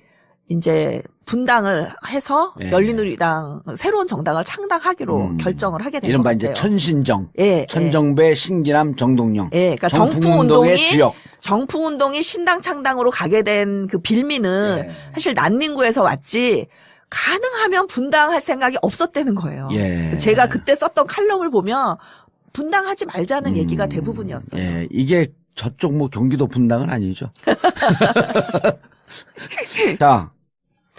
이제 분당을 해서 예. 열린우리당 새로운 정당을 창당하기로 결정을 하게 된 것 이른바 같아요. 이제 천신정. 예, 천정배, 신기남, 정동영. 예, 그러니까 정풍운동의 주역. 정풍운동이 신당 창당으로 가게 된 그 빌미는 예. 사실 난닝구에서 왔지 가능하면 분당할 생각이 없었다는 거예요. 예. 제가 그때 썼던 칼럼을 보면 분당하지 말자는 얘기가 대부분이었어요. 예. 이게 저쪽 뭐 경기도 분당은 아니죠. 자,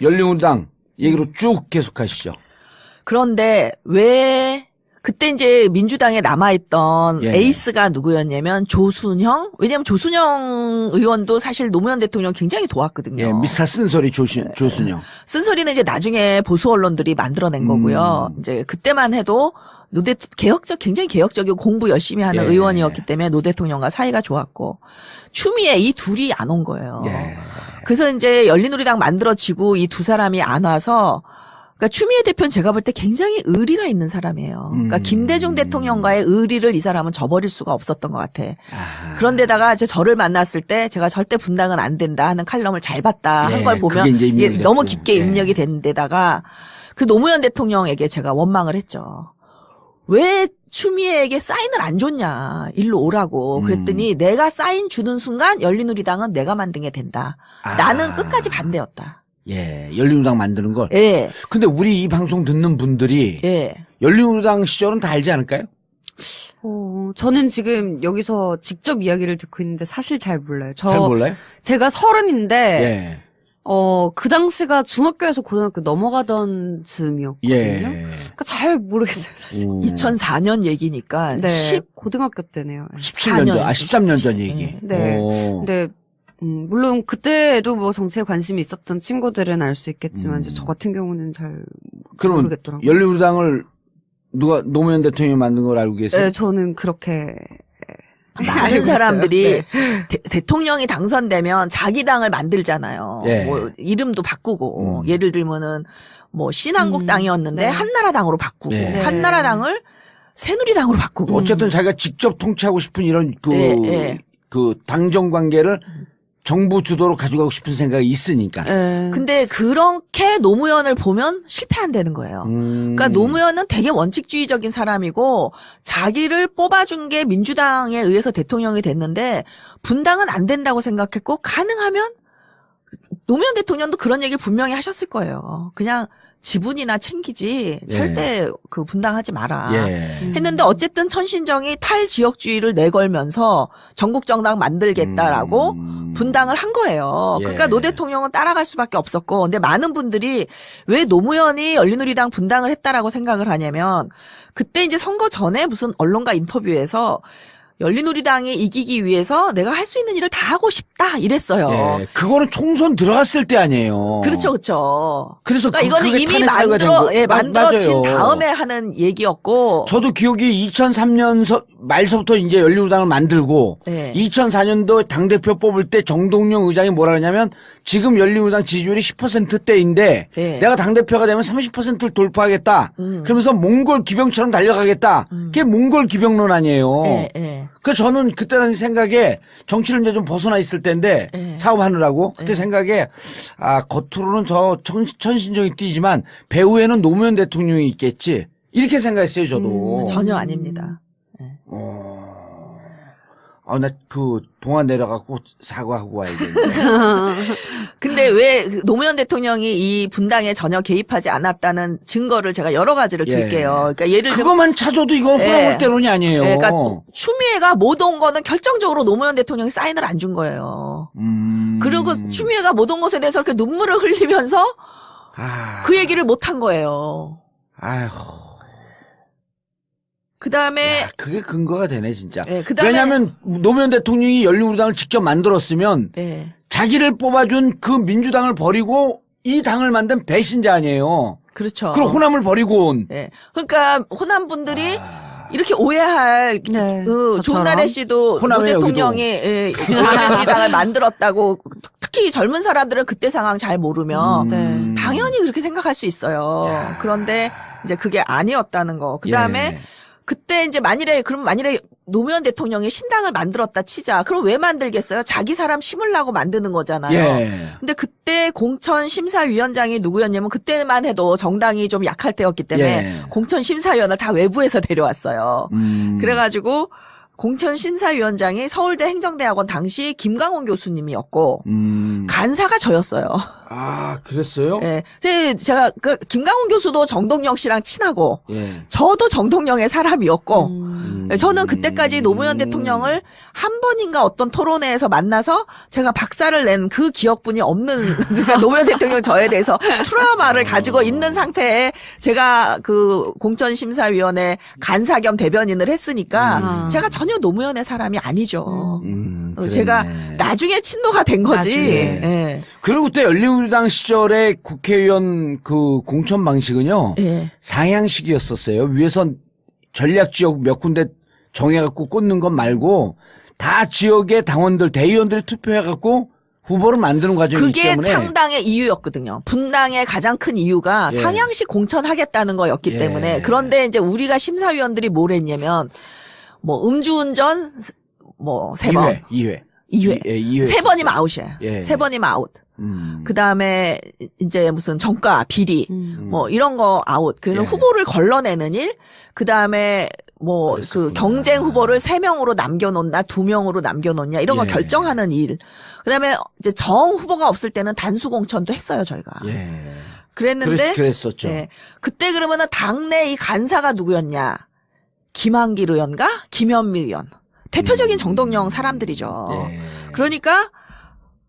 열린우리당 얘기로 쭉 계속하시죠. 그런데 왜 그때 이제 민주당에 남아있던 예. 에이스가 누구였냐면 조순영? 왜냐면 조순영 의원도 사실 노무현 대통령 굉장히 도왔거든요. 예, 미스터 쓴소리 조순영. 쓴소리는 이제 나중에 보수 언론들이 만들어낸 거고요. 이제 그때만 해도 굉장히 개혁적이고 공부 열심히 하는 예. 의원이었기 때문에 노 대통령과 사이가 좋았고 추미애 이 둘이 안 온 거예요. 예. 그래서 이제 열린우리당 만들어지고 이 두 사람이 안 와서 그러니까 추미애 대표는 제가 볼 때 굉장히 의리가 있는 사람이에요. 그러니까 김대중 대통령과의 의리를 이 사람은 저버릴 수가 없었던 것 같아. 그런데다가 이제 저를 만났을 때 제가 절대 분당은 안 된다 하는 칼럼을 잘 봤다 한 예, 걸 보면 그게 이제 입력이 이게 너무 됐고. 깊게 입력이 된 데다가 그 노무현 대통령에게 제가 원망을 했죠. 왜 추미애에게 사인을 안 줬냐. 일로 오라고. 그랬더니 내가 사인 주는 순간 열린우리당은 내가 만든 게 된다. 나는 끝까지 반대였다. 예, 열린우리당 만드는 걸. 예. 근데 우리 이 방송 듣는 분들이 예. 열린우리당 시절은 다 알지 않을까요? 저는 지금 여기서 직접 이야기를 듣고 있는데 사실 잘 몰라요. 잘 몰라요? 제가 30인데, 예. 그 당시가 중학교에서 고등학교 넘어가던 즈음이었거든요. 예. 그러니까 잘 모르겠어요, 사실. 2004년 얘기니까 네, 고등학교 때네요. 17년 전, 13년 전 얘기. 네. 오. 근데 물론 그때도 뭐 정치에 관심이 있었던 친구들은 알 수 있겠지만 이제 저 같은 경우는 잘 그러면 모르겠더라고요. 열린우리당을 누가 노무현 대통령이 만든 걸 알고 계세요? 네, 저는 그렇게 많은 알고 사람들이 있어요. 네. 대통령이 당선되면 자기 당을 만들잖아요. 예. 뭐 이름도 바꾸고 예를 들면은 뭐 신한국당이었는데 네. 한나라당으로 바꾸고 네. 한나라당을 새누리당으로 바꾸고 어쨌든 자기가 직접 통치하고 싶은 이런 그 당정 관계를 정부 주도로 가져가고 싶은 생각이 있으니까. 네. 근데 그렇게 노무현을 보면 실패한다는 거예요. 그러니까 노무현은 되게 원칙주의적인 사람이고 자기를 뽑아준 게 민주당에 의해서 대통령이 됐는데 분당은 안 된다고 생각했고 가능하면 노무현 대통령도 그런 얘기를 분명히 하셨을 거예요. 그냥 지분이나 챙기지 절대 그 분당하지 마라. 예. 했는데 어쨌든 천신정이 탈지역주의를 내걸면서 전국정당 만들겠다라고 분당을 한 거예요. 예. 그러니까 노 대통령은 따라갈 수밖에 없었고 근데 많은 분들이 왜 노무현이 열린우리당 분당을 했다라고 생각을 하냐면 그때 이제 선거 전에 무슨 언론과 인터뷰에서 열린우리당이 이기기 위해서 내가 할 수 있는 일을 다 하고 싶다 이랬어요. 예, 그거는 총선 들어갔을 때 아니에요. 그렇죠, 그렇죠. 그래서 그러니까 이거는 그게 이미 탄핵 사유가 된 거- 만들어진 맞아요. 다음에 하는 얘기였고. 저도 기억이 2003년 말서부터 이제 열린우리당을 만들고 네. 2004년도 당대표 뽑을 때 정동영 의장이 뭐라 그러냐면 지금 열린우리당 지지율이 10%대인데 네. 내가 당대표가 되면 30%를 돌파하겠다. 그러면서 몽골 기병처럼 달려가겠다. 그게 몽골 기병론 아니에요. 예, 예. 그래서 저는 그때 당시 생각에 정치를 이제 좀 벗어나 있을 때인데 네. 사업하느라고 그때 생각에 아 겉으로는 저 천신정이 띄지만 배후에는 노무현 대통령이 있겠지 이렇게 생각했어요 저도. 전혀 아닙니다. 나 그 동안 내려가고 사과하고 와야겠네. 근데 왜 노무현 대통령이 이 분당에 전혀 개입하지 않았다는 증거를 제가 여러 가지를 예. 드릴게요. 그러니까 예를 들면 그것만 찾아도 이건 호남홀대론이 아니에요. 그러니까 추미애가 못 온 거는 결정적으로 노무현 대통령이 사인을 안 준 거예요. 그리고 추미애가 못 온 것에 대해서 이렇게 눈물을 흘리면서 그 얘기를 못 한 거예요. 아휴. 그다음에 야, 그게 근거가 되네 진짜. 그다음에 왜냐하면 노무현 대통령이 열린우리당을 직접 만들었으면 예. 자기를 뽑아준 그 민주당을 버리고 이 당을 만든 배신자 아니에요. 그렇죠. 그리고 호남을 버리고 온. 예. 그러니까 호남 분들이 이렇게 오해할 네, 그 저처럼. 조나래 씨도 노 호남에 대통령이 열린우리당을 만들었다고 특히 젊은 사람들은 그때 상황 잘 모르면 네. 당연히 그렇게 생각할 수 있어요. 그런데 이제 그게 아니었다는 거. 그다음에 예. 그때 이제 만일에 노무현 대통령이 신당을 만들었다 치자. 그럼 왜 만들겠어요? 자기 사람 심으려고 만드는 거잖아요. 예. 근데 그때 공천심사위원장이 누구였냐면 그때만 해도 정당이 좀 약할 때였기 때문에 예. 공천심사위원을 다 외부에서 데려왔어요. 음. 그래가지고 공천심사위원장이 서울대 행정대학원 당시 김강원 교수님이었고 간사가 저였어요. 아, 그랬어요? 예. 제가 그 김강원 교수도 정동영 씨랑 친하고 예. 저도 정동영의 사람이었고 네, 저는 그때까지 노무현 대통령을 한 번인가 어떤 토론회에서 만나서 제가 박사를 낸 그 기억분이 없는 그러니까 노무현 대통령 저에 대해서 트라우마를 가지고 있는 상태에 제가 그 공천심사위원회 간사 겸 대변인을 했으니까 제가 전혀 노무현의 사람이 아니죠. 제가 나중에 친노가 된 거지. 나중에. 예. 그리고 그때 열린우리당 시절에 국회의원 그 공천 방식은요. 예. 상향식이었었어요. 위에서 전략 지역 몇 군데 정해갖고 꽂는 것 말고 다 지역의 당원들, 대의원들이 투표해갖고 후보를 만드는 과정이기 그게 때문에 창당의 이유였거든요. 분당의 가장 큰 이유가 예. 상향식 공천하겠다는 거였기 예. 때문에. 그런데 이제 우리가 심사위원들이 뭘 했냐면 뭐 음주운전 뭐 3번. 2회. 2회. 예, 2회. 세 번이면 아웃이에요. 예. 세 번이면 아웃. 그 다음에 이제 무슨 정가, 비리, 뭐 이런 거 아웃. 그래서 예. 후보를 걸러내는 일. 그 다음에 뭐 그 그랬었구나. 경쟁 후보를 3명으로 남겨놓나 2명으로 남겨놓냐 이런 거 예. 결정하는 일. 그 다음에 이제 정 후보가 없을 때는 단수 공천도 했어요 저희가. 예. 그랬는데 그랬었죠. 예. 그때 그러면은 당내 이 간사가 누구였냐? 김한길 의원과 김현미 의원. 대표적인 정동영 사람들이죠. 예. 그러니까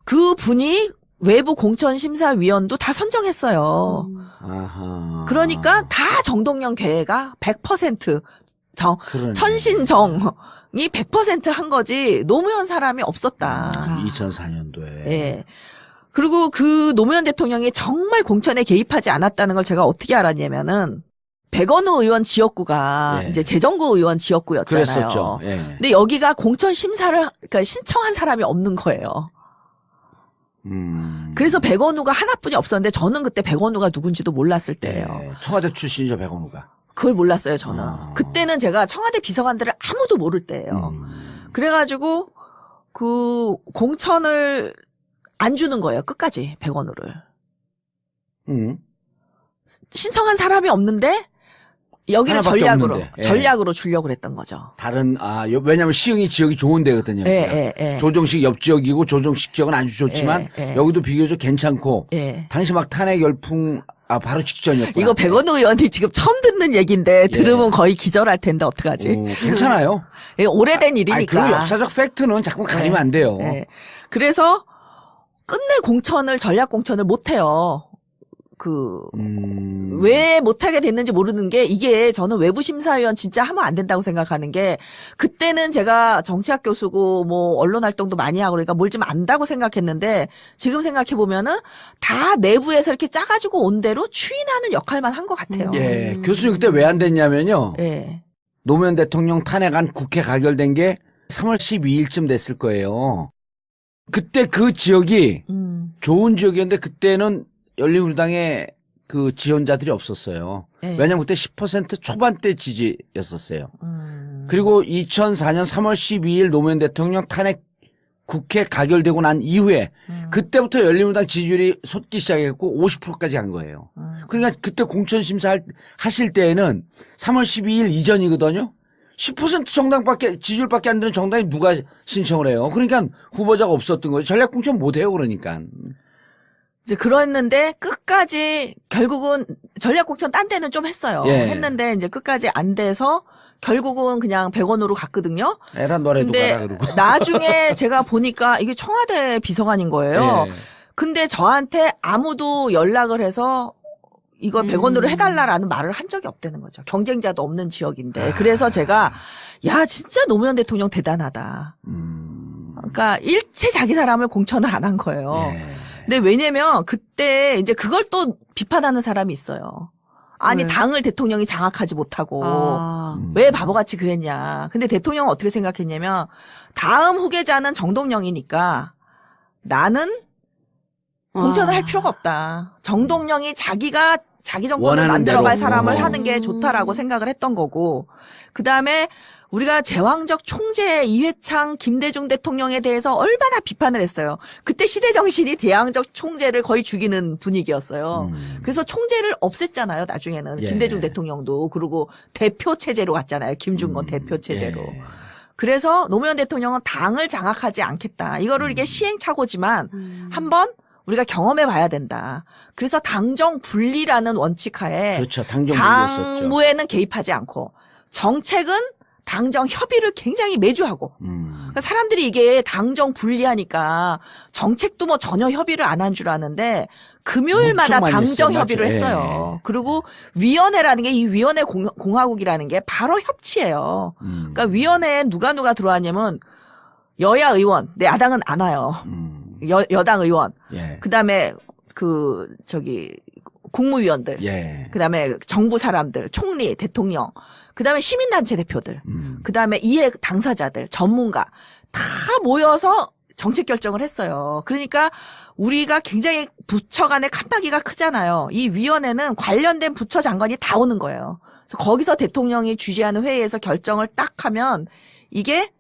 그 분이 외부 공천심사위원도 다 선정했어요. 아하. 그러니까 다 정동영 계획가 100% 그러네. 천신정이 100% 한 거지 노무현 사람이 없었다. 2004년도에. 예. 그리고 그 노무현 대통령이 정말 공천에 개입하지 않았다는 걸 제가 어떻게 알았냐면은 백원우 의원 지역구가 예. 이제 재정구 의원 지역구였잖아요. 그랬었죠. 예. 근데 여기가 공천 심사를 그러니까 신청한 사람이 없는 거예요. 그래서 백원우가 하나뿐이 없었는데 저는 그때 백원우가 누군지도 몰랐을 때예요. 예. 청와대 출신이죠, 백원우가. 그걸 몰랐어요, 저는. 아. 그때는 제가 청와대 비서관들을 아무도 모를 때예요. 그래가지고 그 공천을 안 주는 거예요, 끝까지 백원우를. 신청한 사람이 없는데 여기를 하나밖에 전략으로 없는데. 예. 전략으로 주려고 그랬던 거죠. 다른 왜냐면 시흥이 지역이 좋은 데거든요. 예, 예. 조정식 옆 지역이고 조정식 지역은 아주 좋지만 예. 여기도 비교적 괜찮고 예. 당시 막 탄핵 열풍 바로 직전이었고. 이거 백원우 의원이 지금 처음 듣는 얘기인데 들으면 거의 기절할 텐데 어떡하지? 괜찮아요. 예, 오래된 아니, 일이니까. 그 역사적 팩트는 자꾸 가리면 안 돼요. 예. 그래서 끝내 공천을 전략 공천을 못 해요. 왜 못하게 됐는지 모르는 게 이게 저는 외부 심사위원 진짜 하면 안 된다고 생각하는 게 그때는 제가 정치학 교수고 뭐 언론 활동도 많이 하고 그러니까 뭘 좀 안다고 생각했는데 지금 생각해 보면은 다 내부에서 이렇게 짜가지고 온 대로 추인하는 역할만 한 것 같아요. 예, 교수님 그때 왜 안 됐냐면요. 예. 노무현 대통령 탄핵안 국회 가결된 게 3월 12일쯤 됐을 거예요. 그때 그 지역이 좋은 지역이었는데 그때는 열린우리당의 그 지원자들이 없었어요. 예. 왜냐면 그때 10% 초반대 지지였었어요. 그리고 2004년 3월 12일 노무현 대통령 탄핵 국회 가결되고 난 이후에 그때부터 열린우리당 지지율이 솟기 시작했고 50%까지 간 거예요. 그러니까 그때 공천심사 하실 때에는 3월 12일 이전이거든요. 10% 정당밖에 지지율밖에 안 되는 정당이 누가 신청을 해요. 그러니까 후보자가 없었던 거예요. 전략공천 못 해요. 그러니까. 이제 그랬는데 끝까지 결국은 전략공천 딴 데는 좀 했어요. 예. 했는데 이제 끝까지 안 돼서 결국은 그냥 100원으로 갔거든요. 에라 너래도 근데 가라 그러고. 나중에 제가 보니까 이게 청와대 비서관인 거예요. 예. 근데 저한테 아무도 연락을 해서 이걸 100원으로 해달라라는 말을 한 적이 없다는 거죠. 경쟁자도 없는 지역인데. 그래서 제가 야 진짜 노무현 대통령 대단하다. 그러니까 일체 자기 사람을 공천을 안 한 거예요. 예. 근데 왜냐면 그때 이제 그걸 또 비판하는 사람이 있어요. 아니 왜? 당을 대통령이 장악하지 못하고 아. 왜 바보같이 그랬냐. 근데 대통령은 어떻게 생각했냐면 다음 후계자는 정동영이니까 나는 공천을 할 필요가 없다. 정동영이 자기가 자기 정권을 원하는 만들어갈 대로. 사람을 하는 게 좋다라고 생각을 했던 거고 그다음에 우리가 제왕적 총재 이회창 김대중 대통령에 대해서 얼마나 비판을 했어요. 그때 시대 정신이 대왕적 총재를 거의 죽이는 분위기였어요. 그래서 총재를 없앴잖아요. 나중에는 예. 김대중 대통령도 그리고 대표 체제로 갔잖아요. 김중건 대표 체제로. 예. 그래서 노무현 대통령은 당을 장악하지 않겠다. 이거를 이게 시행착오지만 한번 우리가 경험해 봐야 된다. 그래서 당정 분리라는 원칙하에 그렇죠. 당정분리였었죠. 당무에는 개입하지 않고 정책은 당정 협의를 굉장히 매주 하고 그러니까 사람들이 이게 당정 분리하니까 정책도 뭐 전혀 협의를 안 한 줄 아는데 금요일마다 엄청 많이 당정 했어요. 협의를 맞죠. 했어요. 예. 그리고 위원회라는 게 이 위원회 공화국이라는 게 바로 협치예요. 그러니까 위원회에 누가 들어왔냐면 여야 의원, 내 야당은 안 와요. 여당 의원, 예. 그다음에 국무위원들, 예. 그다음에 정부 사람들, 총리, 대통령, 그다음에 시민단체 대표들, 그다음에 이해 당사자들, 전문가 다 모여서 정책 결정을 했어요. 그러니까 우리가 굉장히 부처 간의 칸막이가 크잖아요. 이 위원회는 관련된 부처 장관이 다 오는 거예요. 그래서 거기서 대통령이 주재하는 회의에서 결정을 딱 하면 이게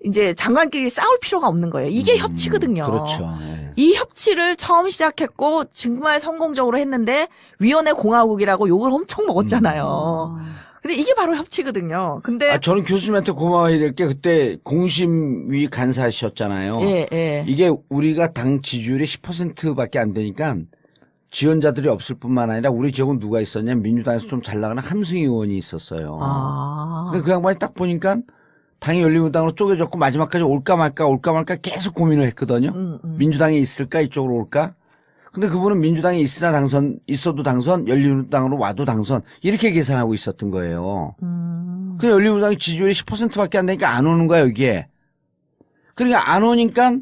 이제 장관끼리 싸울 필요가 없는 거예요. 이게 협치거든요. 그렇죠. 예. 이 협치를 처음 시작했고 정말 성공적으로 했는데 위원회 공화국이라고 욕을 엄청 먹었잖아요. 근데 이게 바로 협치거든요. 근데 저는 교수님한테 고마워해야 될 게 그때 공심위 간사셨잖아요. 예. 이게 우리가 당 지지율이 10%밖에 안 되니까 지원자들이 없을 뿐만 아니라 우리 지역은 누가 있었냐면 민주당에서 좀 잘 나가는 함승희 의원이 있었어요. 근데 그 양반이 딱 보니까 당이 열린우리당으로 쪼개졌고 마지막까지 올까 말까 계속 고민을 했거든요. 민주당에 있을까 이쪽으로 올까. 근데 그분은 민주당에 있어도 당선, 열린우리당으로 와도 당선 이렇게 계산하고 있었던 거예요. 근데 열린우리당이 지지율이 10%밖에 안 되니까 안 오는 거야 여기에. 그러니까 안 오니까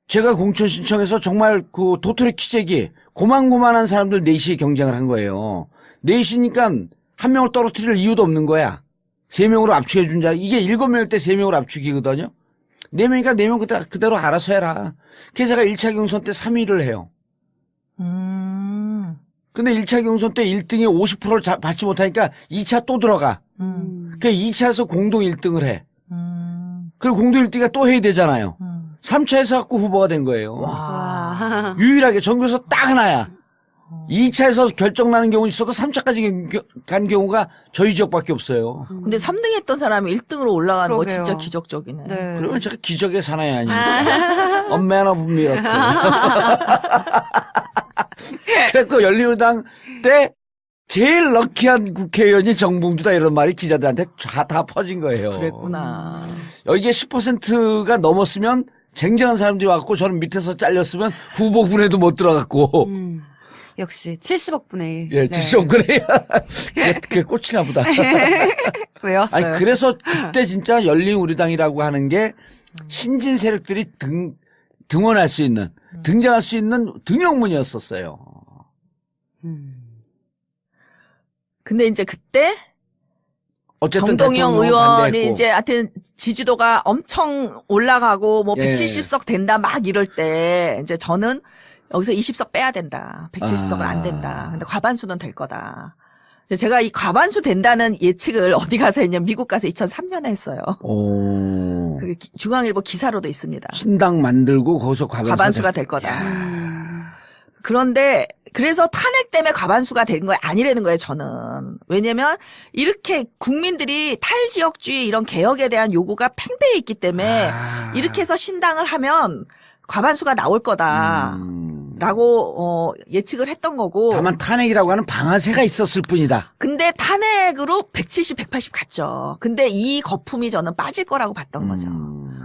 제가 공천 신청해서 정말 그 도토리 키재기 고만고만한 사람들 넷이 경쟁을 한 거예요. 넷이니까 한 명을 떨어뜨릴 이유도 없는 거야. 3명으로 압축해 준 자. 이게 7명일 때 3명으로 압축이거든요. 4명이니까 4명 그대로 알아서 해라. 그래서 제가 1차 경선 때 3위를 해요. 근데 1차 경선 때 1등이 50%를 받지 못하니까 2차 또 들어가. 그 2차에서 공동 1등을 해. 그리고 공동 1등이 또 해야 되잖아요. 3차에서 갖고 후보가 된 거예요. 와. 유일하게 전교에서 딱 하나야. 2차에서 결정나는 경우는 있어도 3차까지 간 경우가 저희 지역밖에 없어요. 근데 3등 했던 사람이 1등으로 올라가는 거 그러게요. 진짜 기적적이네. 네. 그러면 제가 기적의 사나이 아닙니까? A man of miracle. 그래서 열린우리당 때 제일 럭키한 국회의원이 정봉주다 이런 말이 기자들한테 다 퍼진 거예요. 그랬구나. 여기에 10%가 넘었으면 쟁쟁한 사람들이 왔고 저는 밑에서 잘렸으면 후보군에도 못 들어갔고 역시 70억 분의 1. 예, 지시온 그래야. 그게 꽂히나 보다. 외웠어요. 아니, 그래서 그때 진짜 열린우리당이라고 하는 게 신진 세력들이 등원할 수 있는, 등장할 수 있는 등용문이었었어요. 근데 이제 그때 어쨌든 정동영 대통령은 의원이 반대했고. 이제 하여튼 지지도가 엄청 올라가고 뭐 예. 170석 된다 막 이럴 때 이제 저는 여기서 20석 빼야 된다. 170석은 안 된다. 근데 과반수는 될 거다. 제가 이 과반수 된다는 예측을 어디 가서 했냐면 미국 가서 2003년에 했어요. 오. 그게 중앙일보 기사로도 있습니다. 신당 만들고 거기서 과반수가 될 거다. 그런데 그래서 탄핵 때문에 과반수가 된 거예요. 아니라는 거예요, 저는. 왜냐면 이렇게 국민들이 탈지역주의 이런 개혁에 대한 요구가 팽배해 있기 때문에 이렇게 해서 신당을 하면 과반수가 나올 거다. 라고 예측을 했던 거고. 다만 탄핵이라고 하는 방아쇠가 있었을 뿐이다. 근데 탄핵으로 170, 180 갔죠. 근데 이 거품이 저는 빠질 거라고 봤던 거죠.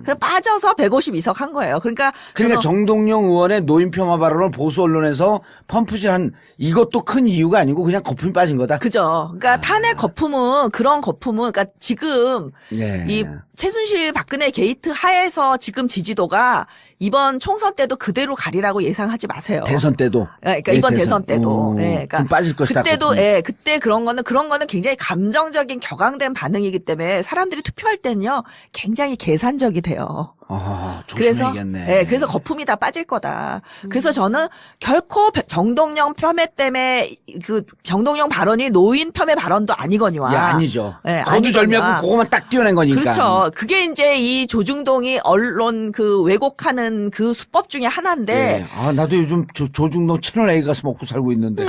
그래서 빠져서 152석 한 거예요. 그러니까 정동영 의원의 노인 폄하 발언을 보수 언론에서 펌프질한 이것도 큰 이유가 아니고 그냥 거품이 빠진 거다. 그죠. 그러니까 탄핵 거품은 그런 거품은 그러니까 지금 예. 이 최순실 박근혜 게이트 하에서 지금 지지도가 이번 총선 때도 그대로 가리라고 예상하지 마세요. 대선 때도. 예, 그러니까 이번 대선 때도. 예, 그러니까 좀 빠질 것이다. 그때도 거품이. 예, 그때 그런 거는 굉장히 감정적인 격앙된 반응이기 때문에 사람들이 투표할 때는요 굉장히 계산적이 돼요. 아, 그래서 조심해야겠네. 예, 그래서 거품이 다 빠질 거다. 그래서 저는 결코 정동영 폄훼 때문에 그 정동영 발언이 노인 폄훼 발언도 아니거니와. 야, 아니죠. 예, 거두절미하고 아니거니와. 그거만 딱 띄워낸 거니까. 그렇죠. 그게 이제 이 조중동이 언론 그 왜곡하는 그 수법 중에 하나인데. 예. 아, 나도 요즘 조중동 채널 A 가서 먹고 살고 있는데.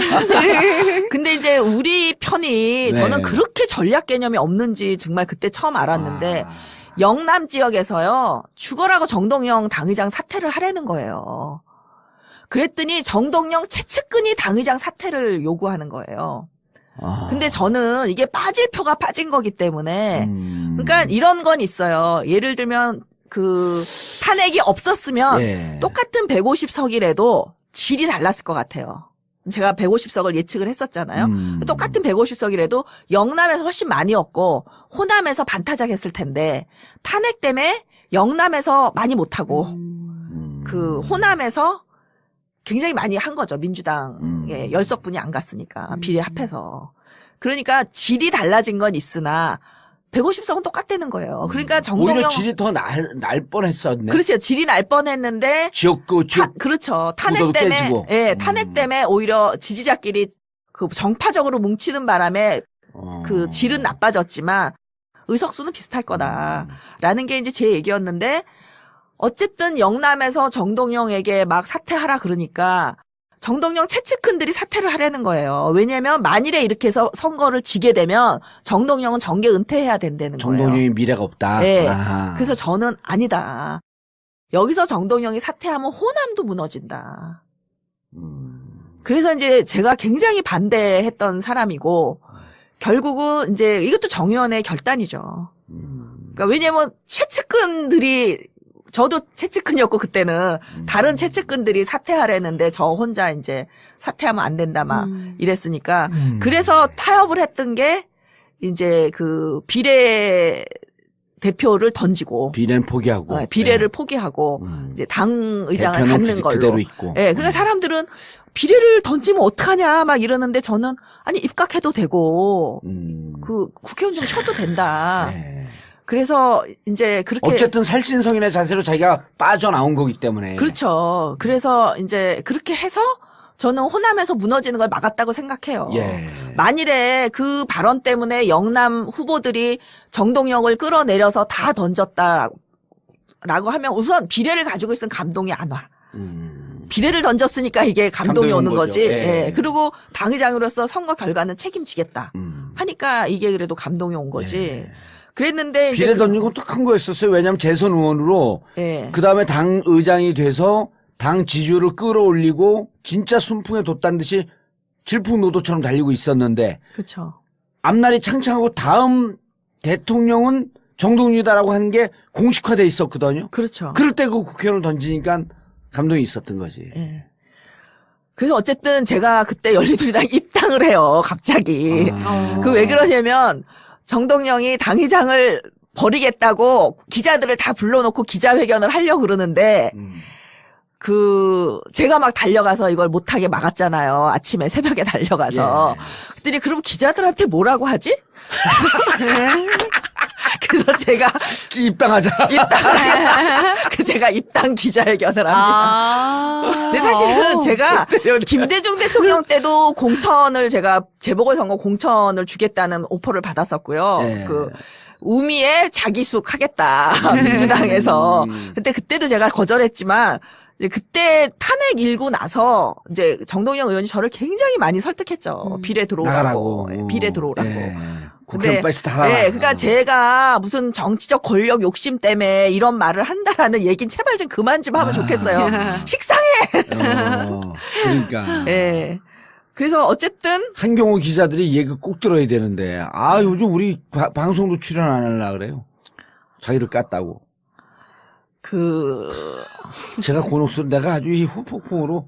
근데 이제 우리 편이 네. 저는 그렇게 전략 개념이 없는지 정말 그때 처음 알았는데 영남 지역에서요 죽어라고 정동영 당의장 사퇴를 하라는 거예요. 그랬더니 정동영 최측근이 당의장 사퇴를 요구하는 거예요. 근데 저는 이게 빠질 표가 빠진 거기 때문에 그러니까 이런 건 있어요. 예를 들면 그 탄핵이 없었으면 예. 똑같은 150석이라도 질이 달랐을 것 같아요. 제가 150석을 예측을 했었잖아요. 똑같은 150석이라도 영남에서 훨씬 많이었고 호남에서 반타작했을 텐데 탄핵 때문에 영남에서 많이 못하고 그 호남에서 굉장히 많이 한 거죠. 민주당에 10석분이 안 갔으니까 비례 합해서. 그러니까 질이 달라진 건 있으나 150석은 똑같다는 거예요. 그러니까 정동영 오히려 질이 더 날 뻔했었네. 그렇죠. 질이 날 뻔했는데 지역구 그렇죠. 탄핵 구도도 때문에 깨지고. 예, 탄핵 때문에 오히려 지지자끼리 그 정파적으로 뭉치는 바람에 그 질은 나빠졌지만 의석수는 비슷할 거다라는 게 이제 제 얘기였는데 어쨌든 영남에서 정동영에게 막 사퇴하라 그러니까 정동영 최측근들이 사퇴를 하라는 거예요. 왜냐하면 만일에 이렇게 해서 선거를 지게 되면 정동영은 정계 은퇴해야 된다는 거예요. 정동영이 미래가 없다. 네. 아하. 그래서 저는 아니다. 여기서 정동영이 사퇴하면 호남도 무너진다. 그래서 이제 제가 굉장히 반대했던 사람이고 결국은 이제 이것도 정 의원의 결단이죠. 그러니까 왜냐면 최측근들이 저도 채측근이었고 그때는 다른 채측근들이 사퇴하라는데 저 혼자 이제 사퇴하면 안 된다 막 이랬으니까 그래서 타협을 했던 게 이제 그 비례 대표를 던지고 비례는 포기하고 비례를 포기하고 이제 당 의장을 대표는 갖는 걸로. 그대로 있고. 예, 그러니까 사람들은 비례를 던지면 어떡하냐 막 이러는데 저는 아니 입각해도 되고 그 국회의원 좀 쳐도 된다. 네. 그래서 이제 그렇게 어쨌든 살신성인의 자세로 자기가 빠져나온 거기 때문에. 그렇죠. 그래서 이제 그렇게 해서 저는 호남에서 무너지는 걸 막았다고 생각해요. 예. 만일에 그 발언 때문에 영남 후보들이 정동영을 끌어내려서 다 던졌다라고 하면 우선 비례를 가지고 있으면 감동이 안 와. 비례를 던졌으니까 이게 감동이 오는 거지. 예. 예. 그리고 당의장으로서 선거 결과는 책임지겠다. 하니까 이게 그래도 감동이 온 거지. 예. 그랬는데 이제 비례 던진 것도 큰 거였었어요. 왜냐하면 재선 의원으로 예. 그 다음에 당 의장이 돼서 당 지지율을 끌어올리고 진짜 순풍에 돋단 듯이 질풍노도처럼 달리고 있었는데 그렇죠. 앞날이 창창하고 다음 대통령은 정동영이다라고 하는 게 공식화돼 있었거든요. 그렇죠. 그럴 때 그 국회의원을 던지니까 감동이 있었던 거지. 예. 그래서 어쨌든 제가 그때 열린우리당 입당을 해요. 갑자기. 그 왜 그러냐면 정동영이 당의장을 버리겠다고 기자들을 다 불러놓고 기자회견을 하려고 그러는데 제가 막 달려가서 이걸 못하게 막았잖아요. 아침에 새벽에 달려가서. 그랬더니 그럼 기자들한테 뭐라고 하지? 그래서 제가 입당하자. 제가 입당 기자회견을 합니다. 근데 사실은 제가 김대중 대통령 때도 공천을 제가 재보궐선거 공천을 주겠다는 오퍼를 받았었고요. 우미에 자기숙 하겠다. 민주당에서. 근데 그때도 제가 거절했지만 이제 그때 탄핵 일고 나서 이제 정동영 의원이 저를 굉장히 많이 설득했죠. 비례 들어오라고. 비례 들어오라고. 국회의원 빨리 달아라. 네, 그러니까 제가 무슨 정치적 권력 욕심 때문에 이런 말을 한다라는 얘긴 제발 좀 그만 좀 하면 좋겠어요. 식상해. 그러니까. 네. 그래서 어쨌든 한경호 기자들이 얘기 꼭 들어야 되는데 요즘 우리 방송도 출연 안 하려고 그래요. 자기를 깠다고. 제가 곤혹스러운 내가 아주 이 후폭풍으로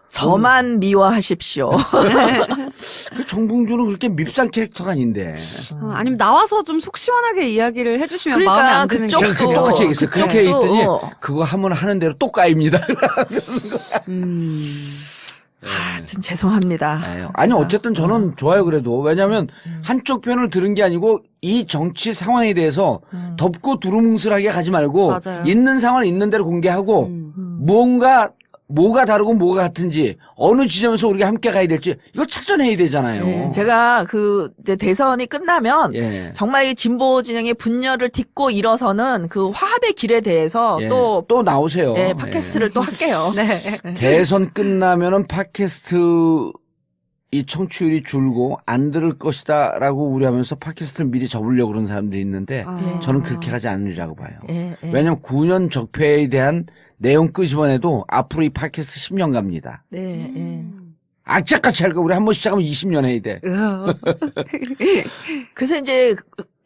저만 미워하십시오. 그 정봉주는 그렇게 밉상 캐릭터가 아닌데. 아니면 나와서 좀 속 시원하게 이야기를 해주시면 그러니까 마음에 안 드는 게. 제가 그 똑같이 얘기했어요. 그렇게 있더니 그거 하면 하는 대로 또 까입니다. 하여튼 죄송합니다. 아니 어쨌든 저는 좋아요 그래도. 왜냐하면 한쪽 편을 들은 게 아니고 이 정치 상황에 대해서 덮고 두루뭉술하게 가지 말고 맞아요. 있는 상황을 있는 대로 공개하고 뭐가 다르고 뭐가 같은지 어느 지점에서 우리가 함께 가야 될지 이걸 찾아내야 되잖아요. 네, 제가 이제 대선이 끝나면 정말 이 진보 진영의 분열을 딛고 일어서는 그 화합의 길에 대해서 또 나오세요. 팟캐스트를 또 할게요. 네. 대선 끝나면은 팟캐스트 이 청취율이 줄고 안 들을 것이다라고 우려하면서 팟캐스트를 미리 접으려고 그러는 사람들이 있는데 저는 그렇게 가지 않으리라고 봐요. 왜냐하면 9년 적폐에 대한 내용 끄집어내도 앞으로 이 팟캐스트 10년 갑니다. 악착같이 할 거 우리 한 번 시작하면 20년 해야 돼. 그래서 이제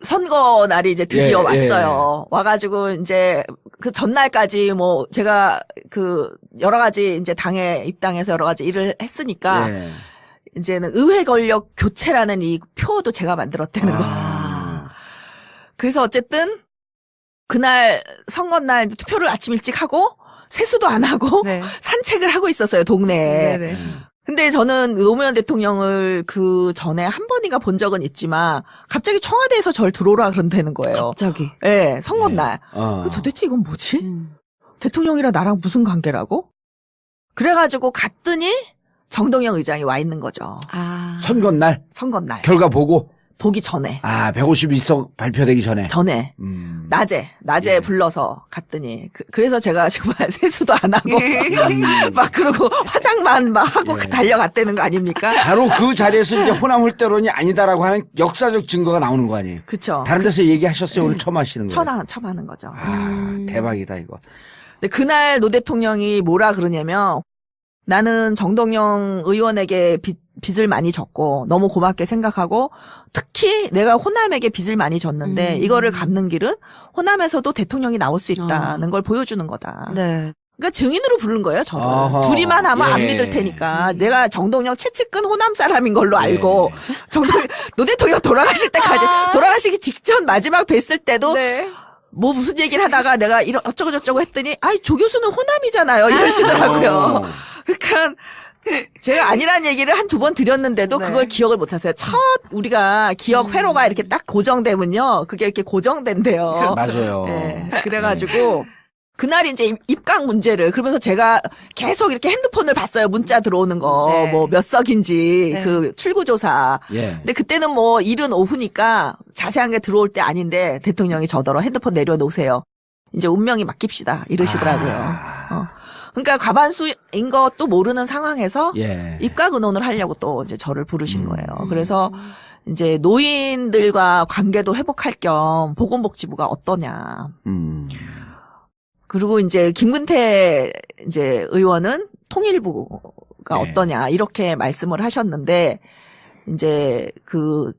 선거 날이 이제 드디어 왔어요. 와가지고 이제 그 전날까지 뭐 제가 여러 가지 이제 당에 입당해서 여러 가지 일을 했으니까 이제는 의회 권력 교체라는 이 표도 제가 만들었다는 거. 그래서 어쨌든 그날 선거날 투표를 아침 일찍 하고 세수도 안 하고 산책을 하고 있었어요, 동네에. 근데 저는 노무현 대통령을 그 전에 한 번인가 본 적은 있지만 갑자기 청와대에서 절 들어오라 그런다는 거예요. 갑자기. 네, 선거날. 도대체 이건 뭐지? 대통령이랑 나랑 무슨 관계라고? 그래가지고 갔더니 정동영 의장이 와 있는 거죠. 선거날? 결과 보기 전에. 151석 발표되기 전에. 낮에 불러서 갔더니. 그래서 제가 정말 세수도 안 하고, 막 그러고 화장만 막 하고 달려갔다는 거 아닙니까? 바로 그 자리에서 이제 호남홀대론이 아니다라고 하는 역사적 증거가 나오는 거 아니에요? 그쵸. 다른 데서 얘기하셨어요? 오늘 처음 하시는 거예요? 처음 하는 거죠. 대박이다, 이거. 근데 그날 노 대통령이 뭐라 그러냐면, 나는 정동영 의원에게 빚을 많이 졌고 너무 고맙게 생각하고 특히 내가 호남에게 빚을 많이 졌는데 이거를 갚는 길은 호남에서도 대통령이 나올 수 있다는 걸 보여주는 거다. 그러니까 증인으로 부른 거예요, 저를. 둘이만 하면 안 믿을 테니까. 내가 정동영 채찍근 호남 사람인 걸로 알고 노 대통령 돌아가실 때까지 돌아가시기 직전 마지막 뵀을 때도 뭐 무슨 얘기를 하다가 내가 이런 어쩌고저쩌고 했더니 조 교수는 호남이잖아요 이러시더라고요. 그러니까 제가 아니라는 얘기를 한 두 번 드렸는데도 그걸 기억을 못하세요. 첫 우리가 기억 회로가 이렇게 딱 고정되면요 그게 이렇게 고정된대요. 맞아요. 그래가지고 그날 이제 입각 문제를 그러면서 제가 계속 이렇게 핸드폰을 봤어요. 문자 들어오는 거 뭐 몇 석인지 그 출구조사. 근데 그때는 뭐 이른 오후니까 자세한 게 들어올 때 아닌데 대통령이 저더러 핸드폰 내려놓으세요. 이제 운명이 맡깁시다 이러시더라고요. 그러니까 과반수인 것도 모르는 상황에서 입각 의논을 하려고 또 이제 저를 부르신 거예요. 그래서 이제 노인들과 관계도 회복할 겸 보건복지부가 어떠냐. 그리고 이제 김근태 이제 의원은 통일부가 어떠냐 이렇게 말씀을 하셨는데 이제 그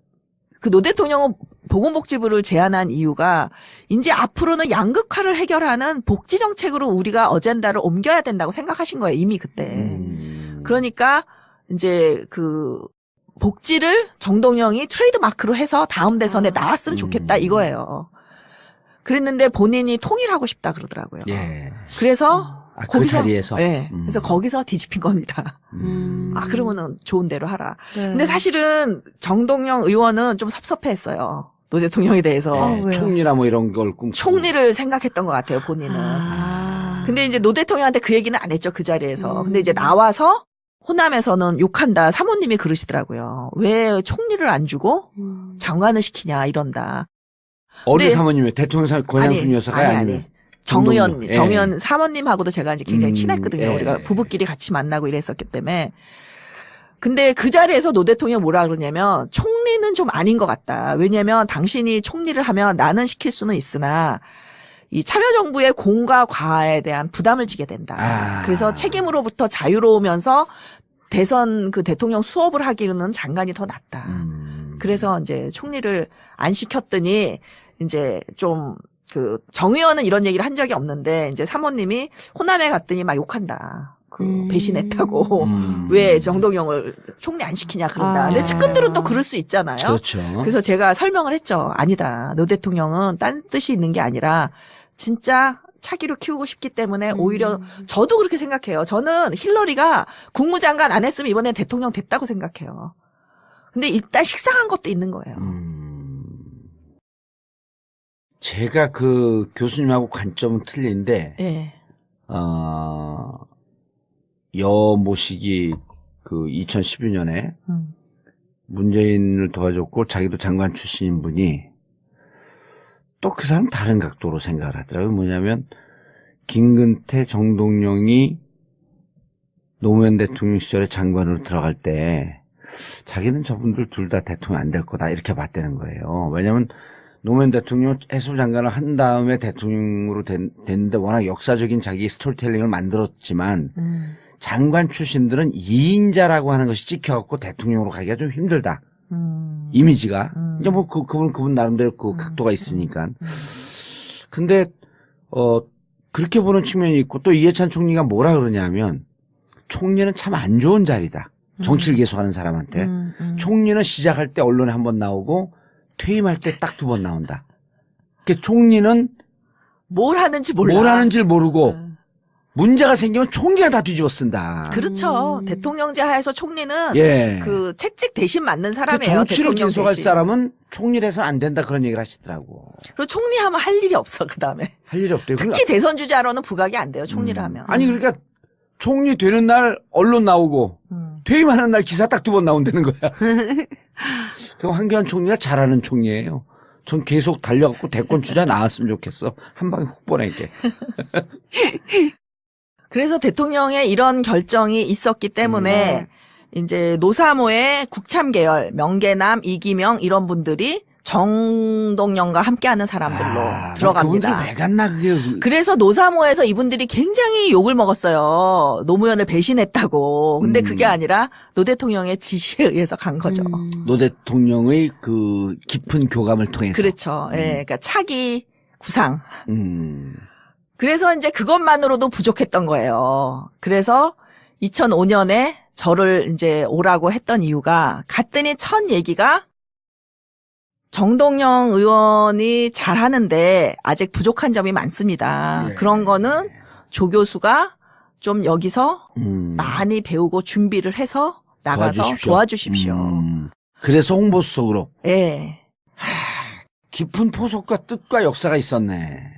노 대통령은 보건복지부를 제안한 이유가 이제 앞으로는 양극화를 해결하는 복지 정책으로 우리가 어젠다를 옮겨야 된다고 생각하신 거예요. 이미 그때. 그러니까 이제 그 복지를 정동영이 트레이드 마크로 해서 다음 대선에 나왔으면 좋겠다 이거예요. 그랬는데 본인이 통일하고 싶다 그러더라고요. 예. 그래서 그 자리에서. 네. 그래서 거기서 뒤집힌 겁니다. 그러면은 좋은 대로 하라. 네. 근데 사실은 정동영 의원은 좀 섭섭해했어요. 노 대통령에 대해서. 왜요? 총리나 뭐 이런 걸 꿈꾸고. 총리를 생각했던 것 같아요, 본인은. 근데 이제 노 대통령한테 그 얘기는 안 했죠, 그 자리에서. 근데 이제 나와서 호남에서는 욕한다. 사모님이 그러시더라고요. 왜 총리를 안 주고 장관을 시키냐, 이런다. 어느 근데- 사모님이 대통령 권양순 여사가 아니면 정의원, 예. 정의원 사모님하고도 제가 이제 굉장히 친했거든요. 예. 우리가 부부끼리 같이 만나고 이랬었기 때문에. 근데 그 자리에서 노 대통령 뭐라 그러냐면 총리는 좀 아닌 것 같다. 왜냐면 당신이 총리를 하면 나는 시킬 수는 있으나 이 참여정부의 공과 과에 대한 부담을 지게 된다. 그래서 책임으로부터 자유로우면서 대선 그 대통령 수업을 하기로는 장관이 더 낫다. 그래서 이제 총리를 안 시켰더니 이제 좀 그 정의원은 이런 얘기를 한 적이 없는데 이제 사모님이 호남에 갔더니 막 욕한다. 그 배신했다고. 왜 정동영을 총리 안 시키냐 그런다. 근데 측근들은 또 그럴 수 있잖아요. 그렇죠. 그래서 제가 설명을 했죠. 아니다. 노 대통령은 딴 뜻이 있는 게 아니라 진짜 차기로 키우고 싶기 때문에 오히려 저도 그렇게 생각해요. 저는 힐러리가 국무장관 안 했으면 이번에 대통령 됐다고 생각해요. 근데 일단 식상한 것도 있는 거예요. 제가 그 교수님하고 관점은 틀린데, 예. 여 모시기 그 2012년에 문재인을 도와줬고 자기도 장관 출신인 분이 또 그 사람 다른 각도로 생각을 하더라고요. 뭐냐면 김근태, 정동영이 노무현 대통령 시절에 장관으로 들어갈 때 자기는 저분들 둘 다 대통령 안 될 거다 이렇게 봤다는 거예요. 왜냐하면 노무현 대통령 해수장관을 한 다음에 대통령으로 됐는데 워낙 역사적인 자기 스토리텔링을 만들었지만 장관 출신들은 2인자라고 하는 것이 찍혀갖고 대통령으로 가기가 좀 힘들다. 이미지가. 이제 뭐 그분 나름대로 그 각도가 있으니까. 근데, 그렇게 보는 측면이 있고 또 이해찬 총리가 뭐라 그러냐면 총리는 참 안 좋은 자리다. 정치를 계속하는 사람한테. 총리는 시작할 때 언론에 한 번 나오고 퇴임할 때 딱 2번 나온다. 그 총리는 뭘 하는지 몰라. 뭘 하는지를 모르고 문제가 생기면 총리가 다 뒤집어 쓴다. 그렇죠. 대통령제 하에서 총리는 예. 그 채찍 대신 맞는 그 사람이에요. 정치를 대통령 계속할 대신. 사람은 총리를 해서는 안 된다 그런 얘기를 하시더라고. 그리고 총리하면 할 일이 없어 그다음에. 할 일이 없대요. 특히 대선 주자로는 부각이 안 돼요. 총리를 하면. 아니 그러니까 총리 되는 날 언론 나오고 퇴임하는 날 기사 딱 2번 나온다는 거야. 그럼 황교안 총리가 잘하는 총리예요. 전 계속 달려갖고 대권 주자 나왔으면 좋겠어. 한 방에 훅 보낼게. 그래서 대통령의 이런 결정이 있었기 때문에 이제 노사모의 국참 계열, 명계남, 이기명 이런 분들이 정동영과 함께하는 사람들로 들어갑니다. 그분들 왜 갔나 그게. 그래서 노사모에서 이분들이 굉장히 욕을 먹었어요. 노무현을 배신했다고. 근데 그게 아니라 노 대통령의 지시에 의해서 간 거죠. 노 대통령의 그 깊은 교감을 통해서. 그렇죠. 예, 그러니까 차기 구상. 음. 그래서 이제 그것만으로도 부족했던 거예요. 그래서 2005년에 저를 이제 오라고 했던 이유가 갔더니 첫 얘기가 정동영 의원이 잘하는데 아직 부족한 점이 많습니다. 예. 그런 거는 조 교수가 좀 여기서 많이 배우고 준비를 해서 나가서 도와주십시오. 그래서 홍보수석으로. 예. 깊은 포석과 뜻과 역사가 있었네.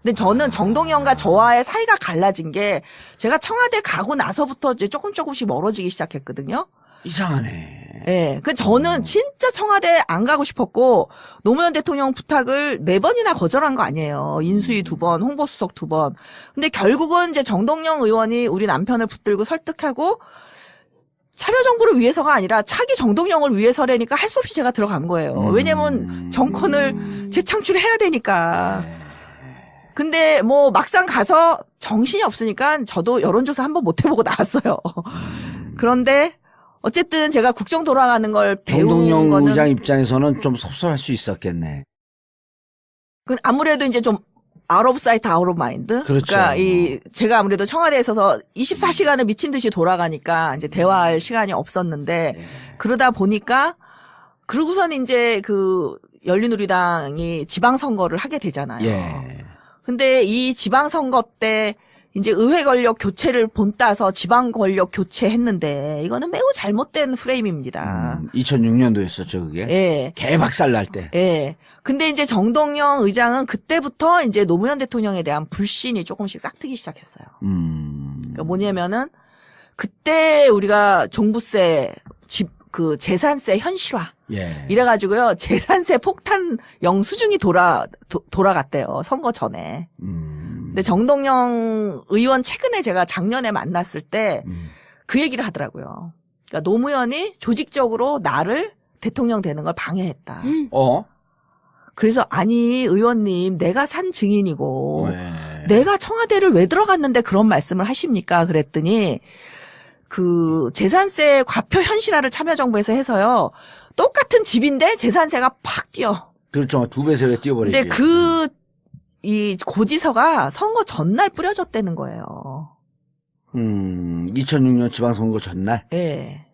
근데 저는 정동영과 저와의 사이가 갈라진 게 제가 청와대 가고 나서부터 이제 조금씩 멀어지기 시작했거든요. 이상하네. 예. 그 저는 진짜 청와대 안 가고 싶었고 노무현 대통령 부탁을 4번이나 거절한 거 아니에요. 인수위 2번, 홍보수석 2번. 근데 결국은 이제 정동영 의원이 우리 남편을 붙들고 설득하고 참여정부를 위해서가 아니라 차기 정동영을 위해서라니까 할 수 없이 제가 들어간 거예요. 왜냐면 정권을 재창출해야 되니까. 근데 뭐 막상 가서 정신이 없으니까 저도 여론조사 한번 못 해보고 나왔어요. 그런데 어쨌든 제가 국정 돌아가는 걸 배운 정동영 거는 의장 입장에서는 좀 섭섭할 수 있었겠네. 아무래도 이제 좀 아웃 오브 사이트 아웃 오브 마인드. 그렇죠. 그러니까 제가 아무래도 청와대에 있어서 24시간을 미친 듯이 돌아가니까 이제 대화할 시간이 없었는데 그러다 보니까 그러고선 이제 그 열린우리당이 지방선거를 하게 되잖아요. 예. 근데 이 지방선거 때 이제 의회 권력 교체를 본따서 지방 권력 교체했는데 이거는 매우 잘못된 프레임입니다. 2006년도였었죠, 그게. 예. 개박살 날 때. 예. 근데 이제 정동영 의장은 그때부터 이제 노무현 대통령에 대한 불신이 조금씩 싹트기 시작했어요. 그러니까 뭐냐면은 그때 우리가 종부세 그 재산세 현실화. 예. 이래가지고요, 재산세 폭탄 영수증이 돌아갔대요, 선거 전에. 근데 정동영 의원 최근에 제가 작년에 만났을 때 그 얘기를 하더라고요. 그러니까 노무현이 조직적으로 나를 대통령 되는 걸 방해했다. 그래서 아니, 의원님, 내가 산 증인이고, 내가 청와대를 왜 들어갔는데 그런 말씀을 하십니까? 그랬더니, 그 재산세 과표 현실화를 참여정부에서 해서요. 똑같은 집인데 재산세가 팍 뛰어. 그렇죠. 2배, 3배 뛰어버리지. 근데 이 고지서가 선거 전날 뿌려졌다는 거예요. 2006년 지방선거 전날? 예.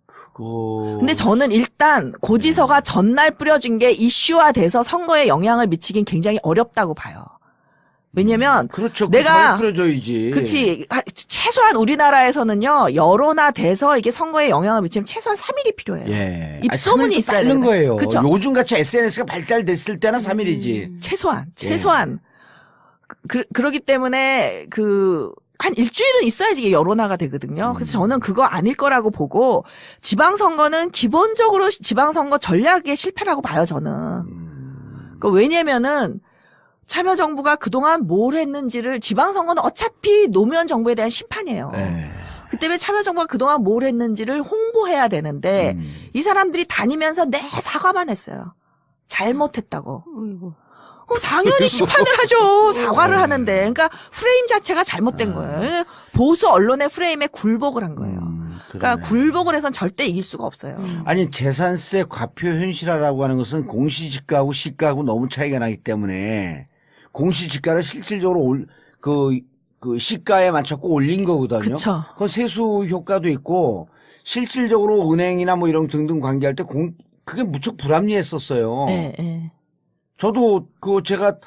그거. 근데 저는 일단 고지서가 전날 뿌려진 게 이슈화돼서 선거에 영향을 미치긴 굉장히 어렵다고 봐요. 왜냐면 그렇죠. 내가 풀어줘야지. 그렇지. 최소한 우리나라에서는요. 여론화돼서 이게 선거에 영향을 미치면 최소한 3일이 필요해요. 예. 입소문이 있어야 되는 되는 거예요. 그쵸? 요즘같이 SNS가 발달됐을 때는 3일이지. 최소한. 그러기 때문에 한 일주일은 있어야지 이게 여론화가 되거든요. 그래서 저는 그거 아닐 거라고 보고 지방선거는 기본적으로 지방선거 전략의 실패라고 봐요, 저는. 그러니까 왜냐면은 참여정부가 그동안 뭘 했는지를 지방선거는 어차피 노무현 정부에 대한 심판이에요. 그 때문에 참여정부가 그동안 뭘 했는지를 홍보해야 되는데 이 사람들이 다니면서 내 사과만 했어요. 잘못했다고. 당연히 심판을 하죠. 사과를 하는데. 그러니까 프레임 자체가 잘못된 거예요. 보수 언론의 프레임에 굴복을 한 거예요. 그러니까 굴복을 해서는 절대 이길 수가 없어요. 아니 재산세 과표 현실화라고 하는 것은 공시지가하고 시가하고 너무 차이가 나기 때문에 공시지가를 실질적으로 그 시가에 맞췄고 올린 거거든요. 그쵸. 그건 세수 효과도 있고 실질적으로 은행이나 뭐 이런 등등 관계할 때 그게 무척 불합리했었어요. 네. 저도 제가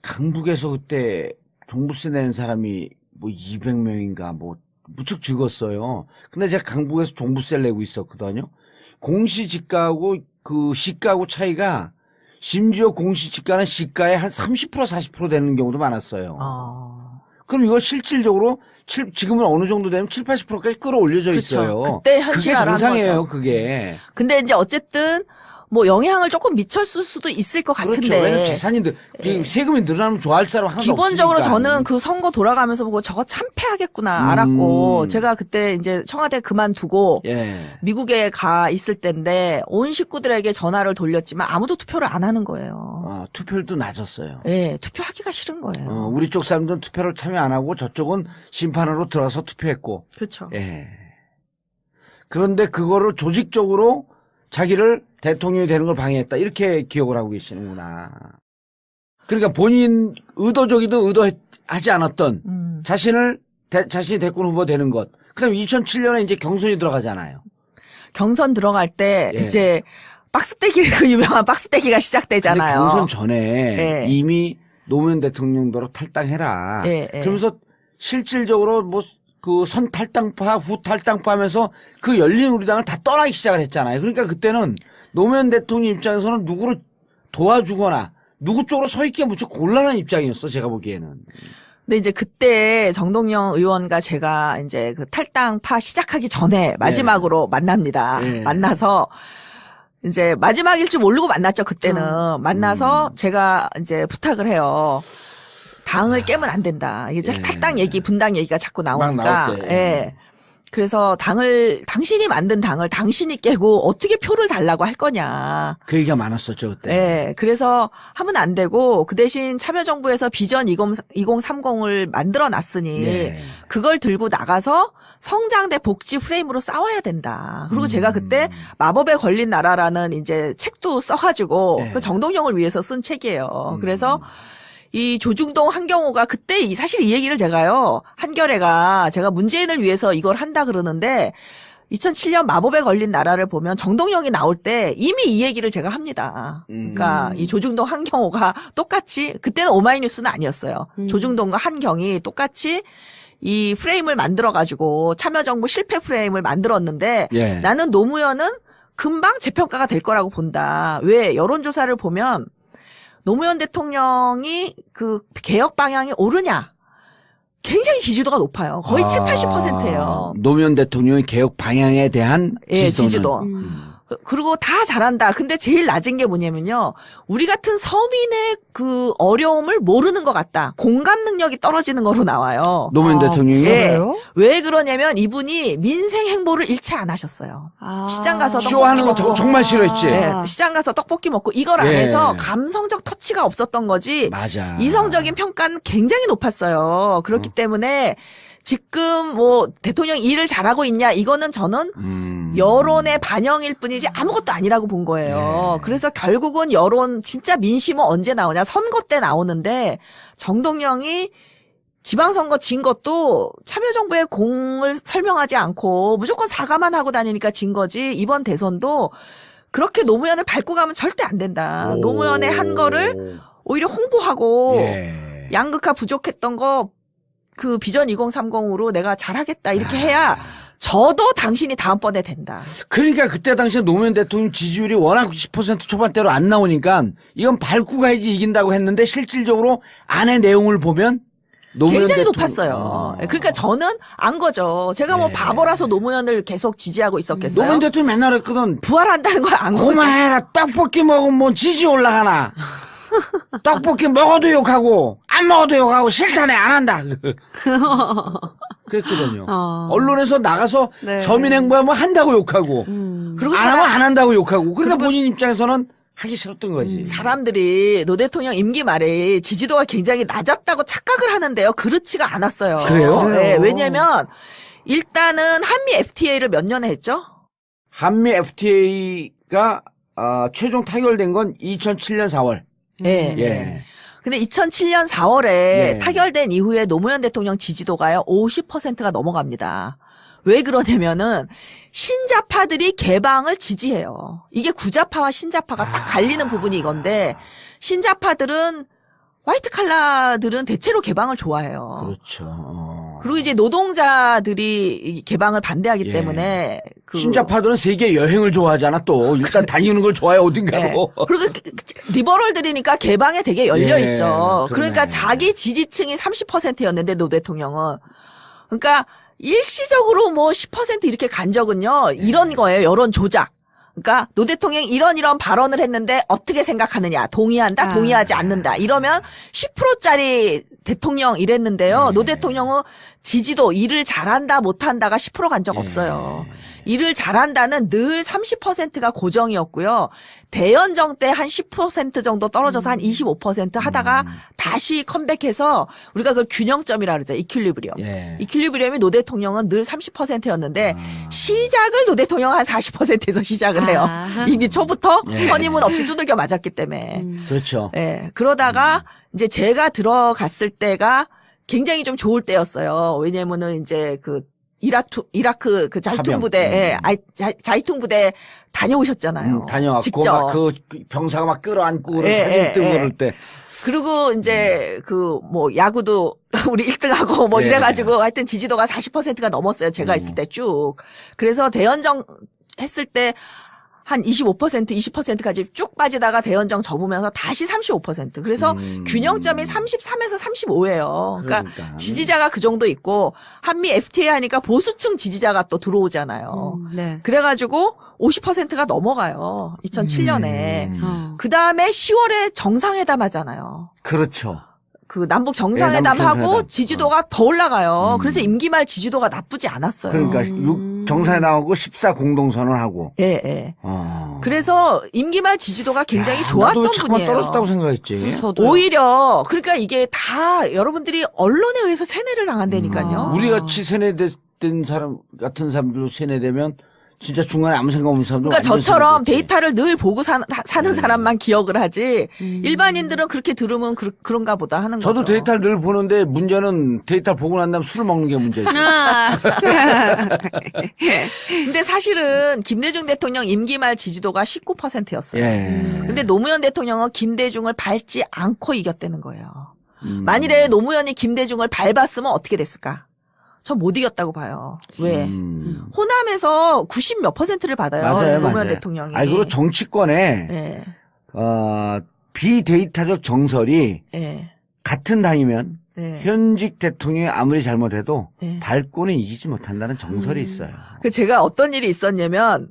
강북에서 그때 종부세 낸 사람이 뭐 200명인가 뭐 무척 적었어요. 근데 제가 강북에서 종부세를 내고 있었거든요. 공시지가하고 그 시가하고 차이가 심지어 공시지가는 시가의 한 30% 40% 되는 경우도 많았어요. 그럼 이거 실질적으로 지금은 어느 정도 되면 7, 80%까지 끌어올려져 있어요. 그때 현실화라는 그게 정상이에요, 거죠. 그게. 근데 이제 어쨌든 뭐 영향을 조금 미쳤을 수도 있을 것 같은데. 그렇죠. 왜냐면 재산이 세금이 늘어나면 좋아할 사람 하나도 기본적으로 없으니까. 저는 그 선거 돌아가면서 보고 저거 참패하겠구나 알았고 제가 그때 이제 청와대 그만두고 미국에 가 있을 때인데 온 식구들에게 전화를 돌렸지만 아무도 투표를 안 하는 거예요. 투표율도 낮았어요. 네, 투표하기가 싫은 거예요. 우리 쪽 사람들은 투표를 참여 안 하고 저쪽은 심판으로 들어가서 투표했고. 그렇죠. 예. 그런데 그거를 조직적으로 자기를 대통령이 되는 걸 방해했다. 이렇게 기억을 하고 계시는구나. 그러니까 본인 의도적이든 의도하지 않았던 자신이 대권 후보 되는 것. 그다음에 2007년에 이제 경선이 들어가잖아요. 경선 들어갈 때 이제 그 유명한 박스떼기가 시작되잖아요. 근데 경선 전에 이미 노무현 대통령도로 탈당해라. 그러면서 실질적으로 뭐 그 선 탈당파, 후 탈당파 하면서 그 열린우리당을 다 떠나기 시작을 했잖아요. 그러니까 그때는 노무현 대통령 입장에서는 누구를 도와주거나 누구 쪽으로 서 있기가 무척 곤란한 입장이었어, 제가 보기에는. 근데 이제 그때 정동영 의원과 제가 이제 그 탈당파 시작하기 전에 마지막으로 만납니다. 만나서 이제 마지막일 줄 모르고 만났죠, 그때는. 만나서 제가 이제 부탁을 해요. 당을 깨면 안 된다. 이제 탈당 얘기, 분당 얘기가 자꾸 나오니까. 그래서 당신이 만든 당을 당신이 깨고 어떻게 표를 달라고 할 거냐. 그 얘기가 많았었죠, 그때. 네. 그래서 하면 안 되고 그 대신 참여정부에서 비전 2030을 만들어 놨으니 예. 그걸 들고 나가서 성장대 복지 프레임으로 싸워야 된다. 그리고 제가 그때 마법에 걸린 나라라는 이제 책도 써가지고 네. 그 정동영을 위해서 쓴 책이에요. 그래서 이 조중동 한경호가 그때 사실 이 얘기를 제가요, 한겨레가 제가 문재인을 위해서 이걸 한다 그러는데 2007년 마법에 걸린 나라를 보면 정동영이 나올 때 이미 이 얘기를 제가 합니다. 그러니까 이 조중동 한경호가 똑같이, 그때는 오마이뉴스는 아니었어요. 조중동과 한경이 똑같이 이 프레임을 만들어가지고 참여정부 실패 프레임을 만들었는데 예. 나는 노무현은 금방 재평가가 될 거라고 본다. 왜? 여론조사를 보면 노무현 대통령이 그 개혁 방향이 옳으냐? 굉장히 지지도가 높아요. 거의 7, 80%예요. 노무현 대통령의 개혁 방향에 대한 예, 지지도는. 지지도. 그리고 다 잘한다. 근데 제일 낮은 게 뭐냐면요. 우리 같은 서민의 그 어려움을 모르는 것 같다. 공감 능력이 떨어지는 거로 나와요. 노무현 대통령이. 예. 그래요? 왜 그러냐면 이분이 민생 행보를 일체 안 하셨어요. 시장 가서 쇼하는 거 떡볶이 정말 싫어했지. 예, 시장 가서 떡볶이 먹고 이걸 안 예. 해서 감성적 터치가 없었던 거지. 맞아. 이성적인 평가는 굉장히 높았어요. 그렇기 때문에 지금 뭐 대통령 일을 잘하고 있냐, 이거는 저는 여론의 반영일 뿐이지 아무것도 아니라고 본 거예요. 예. 그래서 결국은 여론, 진짜 민심은 언제 나오냐, 선거 때 나오는데 정동영이 지방선거 진 것도 참여정부의 공을 설명하지 않고 무조건 사과만 하고 다니니까 진 거지. 이번 대선도 그렇게 노무현을 밟고 가면 절대 안 된다. 노무현의 한 거를 오히려 홍보하고 예. 양극화 부족했던 거 그 비전 2030으로 내가 잘하겠다 이렇게 해야 저도 당신이 다음번에 된다. 그러니까 그때 당시에 노무현 대통령 지지율이 워낙 10% 초반대로 안 나오니까 이건 밟고 가야지 이긴다고 했는데 실질적으로 안의 내용을 보면 노무현 굉장히 대통령- 높았어요. 그러니까 저는 안 거죠. 제가 뭐 예. 바보라서 노무현을 계속 지지하고 있었겠어요. 노무현 대통령 맨날 했거든. 부활한다는 걸 안 거죠. 고마해라. 떡볶이 먹으면 뭐 지지 올라가나. 떡볶이 먹어도 욕하고 안 먹어도 욕하고 싫다네 안 한다. 그랬거든요. 언론에서 나가서 네. 서민 행보하면 한다고 욕하고 그리고 안 하면 안 한다고 욕하고. 그러니까 그리고 본인 입장에서는 하기 싫었던 거지. 사람들이 노 대통령 임기 말에 지지도가 굉장히 낮았다고 착각을 하는데요. 그렇지가 않았어요. 그래요? 네, 왜냐면 일단은 한미 FTA를 몇 년에 했죠? 한미 FTA가 최종 타결된 건 2007년 4월. 예. 예. 근데 2007년 4월에 예. 타결된 이후에 노무현 대통령 지지도가요, 50%가 넘어갑니다. 왜 그러냐면은 신자파들이 개방을 지지해요. 이게 구자파와 신자파가 딱 갈리는 부분이 이건데, 신자파들은 화이트 칼라들은 대체로 개방을 좋아해요. 그렇죠. 그리고 이제 노동자들이 이 개방을 반대하기 예. 때문에 신자파들은 세계 여행을 좋아하잖아 또. 일단 다니는 걸 좋아해 네. 어딘가로. 그리고 리버럴들이니까 개방에 되게 열려 예, 있죠. 그러네. 그러니까 자기 지지층이 30%였는데 노 대통령은, 그러니까 일시적으로 뭐 10% 이렇게 간 적은요, 이런 거예요. 여론 조작. 그러니까 노 대통령이 이런 발언을 했는데 어떻게 생각하느냐, 동의한다, 동의하지 않는다, 이러면 10%짜리 대통령 이랬는데요. 노 대통령은 지지도, 일을 잘한다 못한다가 10% 간 적 없어요. 일을 잘한다는 늘 30%가 고정이었고요. 대연정 때 한 10% 정도 떨어져서 한 25% 하다가 다시 컴백해서 우리가 그걸 균형점이라 그러죠. 이퀄리브리엄. 예. 이퀄리브리엄이 노 대통령은 늘 30%였는데 시작을 노 대통령은 한 40%에서 시작을 해요. 이미 초부터 예. 허니문 없이 두들겨 맞았기 때문에. 그렇죠. 예. 그러다가 이제 제가 들어갔을 때가 굉장히 좀 좋을 때였어요. 왜냐면은 이제 그 이라크 그 자이툰 파병. 부대, 예, 자이툰 부대 다녀오셨잖아요. 다녀왔고 직접. 막 그 병사가 막 끌어안고 그런 예, 사진 예, 뜨고 예. 그럴 때. 그리고 이제 그 뭐 야구도 우리 1등하고 뭐 예. 이래가지고 하여튼 지지도가 40%가 넘었어요. 제가 있을 때 쭉. 그래서 대연정 했을 때 한 25%, 20%까지 쭉 빠지다가 대연정 접으면서 다시 35%. 그래서 균형점이 33에서 35예요. 그러니까 지지자가 그 정도 있고 한미 FTA 하니까 보수층 지지자가 또 들어오잖아요. 네. 그래가지고 50%가 넘어가요. 2007년에. 어. 그 다음에 10월에 정상회담 하잖아요. 그렇죠. 그 남북 정상회담 남북 하고 정상회담. 지지도가 더 올라가요. 음. 그래서 임기 말 지지도가 나쁘지 않았어요. 그러니까 정사에 나오고 14 공동선언하고. 예, 예. 어. 그래서 임기 말 지지도가 굉장히 야, 좋았던 나도 잠깐만 분이에요. 떨어졌다고 생각했지. 저도 오히려 그러니까 이게 다 여러분들이 언론에 의해서 세뇌를 당한다니까요. 우리 같이 세뇌된 사람 같은 사람들로 세뇌되면 진짜 중간에 아무 생각 없는 사람도 그러니까 완전 저처럼 세뇌됐지. 데이터를 늘 보고 사는 사람만 기억을 하지 음. 일반인들은 그렇게 들으면 그런가 보다 하는 거죠. 저도 데이터를 늘 보는데 문제는 데이터를 보고 난 다음 술을 먹는 게 문제지. 아. 근데 사실은 김대중 대통령 임기 말 지지도가 19%였어요. 예. 근데 노무현 대통령은 김대중을 밟지 않고 이겼다는 거예요. 음. 만일에 노무현이 김대중을 밟았으면 어떻게 됐을까? 전 못 이겼다고 봐요. 왜? 호남에서 90 몇 %를 받아요. 맞아요, 노무현 맞아요. 대통령이. 아니, 그리고 정치권에, 예. 비데이터적 정설이 예. 같은 당이면 예. 현직 대통령이 아무리 잘못해도 예. 밟고는 이기지 못한다는 정설이 있어요. 그 제가 어떤 일이 있었냐면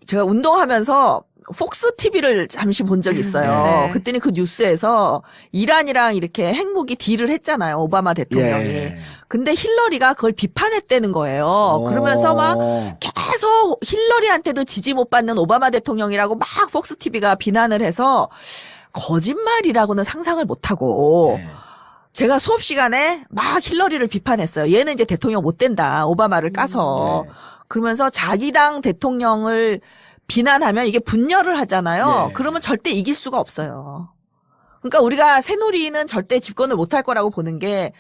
제가 운동하면서 폭스 TV를 잠시 본 적이 있어요. 네. 그때는 그 뉴스에서 이란이랑 이렇게 핵무기 딜을 했잖아요. 오바마 대통령이. 예. 근데 힐러리가 그걸 비판했다는 거예요. 그러면서 막 계속 힐러리한테도 지지 못 받는 오바마 대통령이라고 막 폭스 TV가 비난을 해서 거짓말이라고는 상상을 못 하고 예. 제가 수업 시간에 막 힐러리를 비판했어요. 얘는 이제 대통령 못 된다. 오바마를 까서. 예. 그러면서 자기 당 대통령을 비난하면 이게 분열을 하잖아요. 예. 그러면 절대 이길 수가 없어요. 그러니까 우리가 새누리는 절대 집권을 못할 거라고 보는 게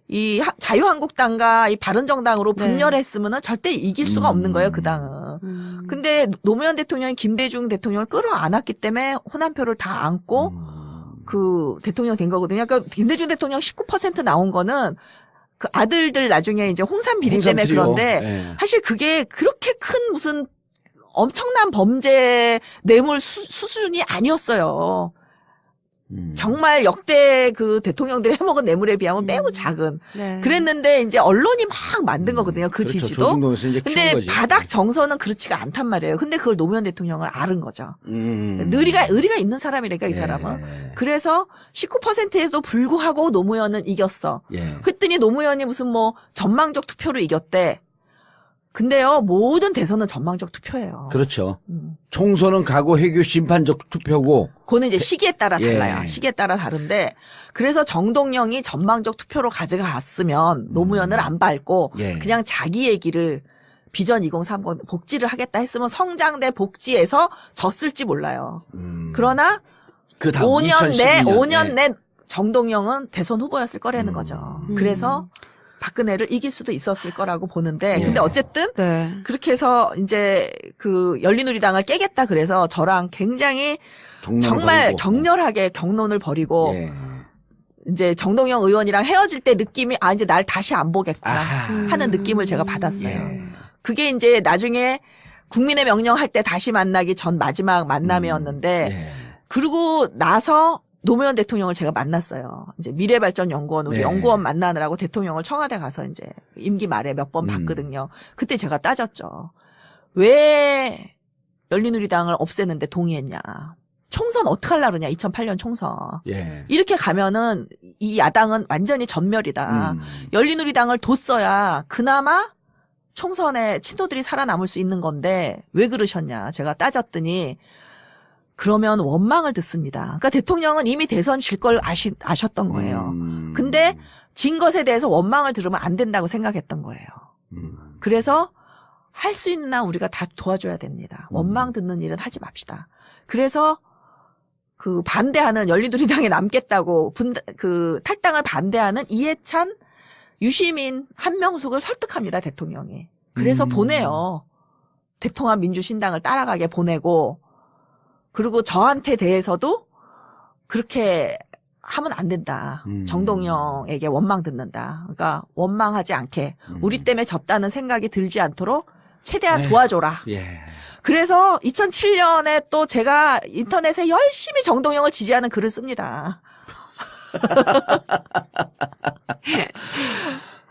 이 자유한국당과 이 바른정당으로 네. 분열했으면은 절대 이길 수가 없는 거예요, 그 당은. 근데 노무현 대통령이 김대중 대통령을 끌어안았기 때문에 호남표를 다 안고 그 대통령 된 거거든요. 그러니까 김대중 대통령 19% 나온 거는 그 아들들 나중에 이제 홍삼 비리 홍삼 때문에 트리오. 그런데 예. 사실 그게 그렇게 큰 무슨 엄청난 범죄 뇌물 수준이 아니었어요. 정말 역대 그 대통령들이 해먹은 뇌물에 비하면 매우 작은. 네. 그랬는데 이제 언론이 막 만든 거거든요. 그 그렇죠. 지지도. 조중동에서 이제 키운 근데 거지. 바닥 정서는 그렇지가 않단 말이에요. 근데 그걸 노무현 대통령을 앓은 거죠. 의리가 있는 사람이니까 이 사람은. 예. 그래서 19%에도 불구하고 노무현은 이겼어. 예. 그랬더니 노무현이 무슨 뭐 전망적 투표로 이겼대. 근데요, 모든 대선은 전망적 투표예요. 그렇죠. 총선은 각오 회교 심판적 투표고. 그거는 이제 시기에 따라 예. 달라요. 시기에 따라 다른데 그래서 정동영이 전망적 투표로 가져갔으면 노무현을 안 밟고 예. 그냥 자기 얘기를 비전 2030 복지를 하겠다 했으면 성장대 복지에서 졌을지 몰라요. 그러나 그 다음 5년 내 2012년. 5년 예. 내 정동영은 대선 후보였을 거라는 거죠. 그래서 박근혜를 이길 수도 있었을 거라고 보는데 예. 근데 어쨌든 네. 그렇게 해서 이제 그 열린우리당을 깨겠다 그래서 저랑 굉장히 경론을 정말 벌이고. 격렬하게 경론을 벌이고 예. 이제 정동영 의원이랑 헤어질 때 느낌이 이제 날 다시 안 보겠구나 아하. 하는 느낌을 제가 받았어요. 예. 그게 이제 나중에 국민의 명령 할 때 다시 만나기 전 마지막 만남이었는데 예. 그러고 나서 노무현 대통령을 제가 만났어요. 이제 미래발전연구원 우리 네. 연구원 만나느라고 대통령을 청와대 가서 이제 임기 말에 몇 번 봤거든요. 그때 제가 따졌죠. 왜 열린우리당을 없애는데 동의했냐. 총선 어떡하려고 그러냐. 2008년 총선. 예. 이렇게 가면은 이 야당은 완전히 전멸이다. 열린우리당을 뒀어야 그나마 총선에 친노들이 살아남을 수 있는 건데 왜 그러셨냐. 제가 따졌더니 그러면 원망을 듣습니다. 그러니까 대통령은 이미 대선 질 걸 아셨던 거예요. 근데 진 것에 대해서 원망을 들으면 안 된다고 생각했던 거예요. 그래서 할 수 있는 한 우리가 다 도와줘야 됩니다. 원망 듣는 일은 하지 맙시다. 그래서 그 반대하는 열린우리당에 남겠다고 그 탈당을 반대하는 이해찬, 유시민, 한명숙을 설득합니다. 대통령이. 그래서 보내요. 대통합 민주신당을 따라가게 보내고 그리고 저한테 대해서도 그렇게 하면 안 된다. 정동영에게 원망 듣는다. 그러니까 원망하지 않게 우리 때문에 졌다는 생각이 들지 않도록 최대한 도와줘라. 예. 그래서 2007년에 또 제가 인터넷에 열심히 정동영을 지지하는 글을 씁니다.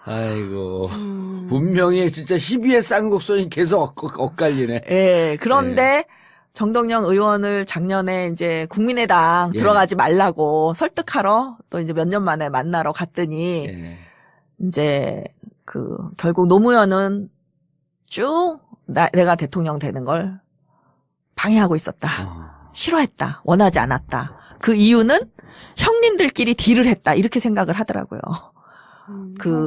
아이고. 분명히 진짜 희비의 쌍곡선이 계속 엇갈리네. 예, 그런데 정동영 의원을 작년에 이제 국민의당 예. 들어가지 말라고 설득하러 또 이제 몇 년 만에 만나러 갔더니 예. 이제 결국 노무현은 쭉 내가 대통령 되는 걸 방해하고 있었다. 싫어했다. 원하지 않았다. 그 이유는 형님들끼리 딜을 했다. 이렇게 생각을 하더라고요.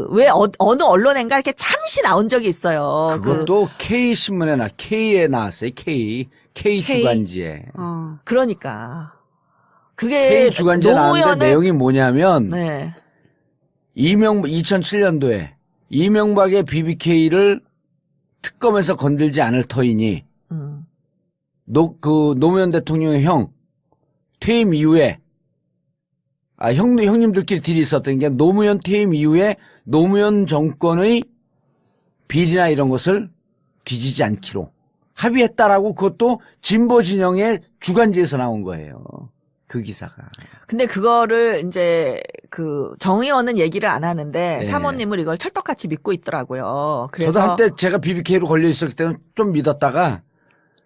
왜 어느 언론인가 이렇게 잠시 나온 적이 있어요. 그것도 K신문에 K에 나왔어요. K 주간지에. 그러니까. 그게 K 주간지에 나왔는데 노무현을 내용이 뭐냐면 네. 2007년도에 이명박의 BBK를 특검에서 건들지 않을 터이니 노무현 대통령의 형 퇴임 이후에 형님들끼리 딜이 있었던 게 노무현 퇴임 이후에 노무현 정권의 비리나 이런 것을 뒤지지 않기로 합의했다라고 그것도 진보 진영의 주간지에서 나온 거예요. 그 기사가. 근데 그거를 이제 정 의원은 얘기를 안 하는데 네. 사모님을 이걸 철떡같이 믿고 있더라고요. 그래서 저도 한때 제가 BBK로 걸려 있었기 때문에 좀 믿었다가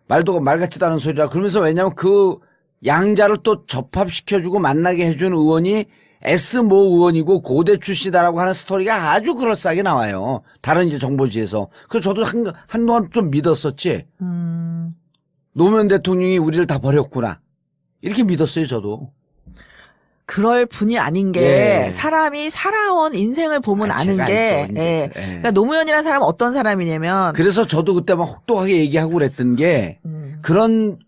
말 같지도 않은 소리라 그러면서 왜냐하면 그 양자를 또 접합시켜주고 만나게 해준 의원이 S모 의원이고 고대 출신이다라고 하는 스토리가 아주 그럴싸하게 나와요. 다른 이제 정보지에서. 그래서 저도 한동안 좀 믿었었지. 노무현 대통령이 우리를 다 버렸구나. 이렇게 믿었어요, 저도. 그럴 분이 아닌 게 예. 사람이 살아온 인생을 보면 아는 제가 게 알죠, 이제. 예. 예. 그러니까 노무현이라는 사람은 어떤 사람이냐면 그래서 저도 그때 막 혹독하게 얘기하고 그랬던 게 그런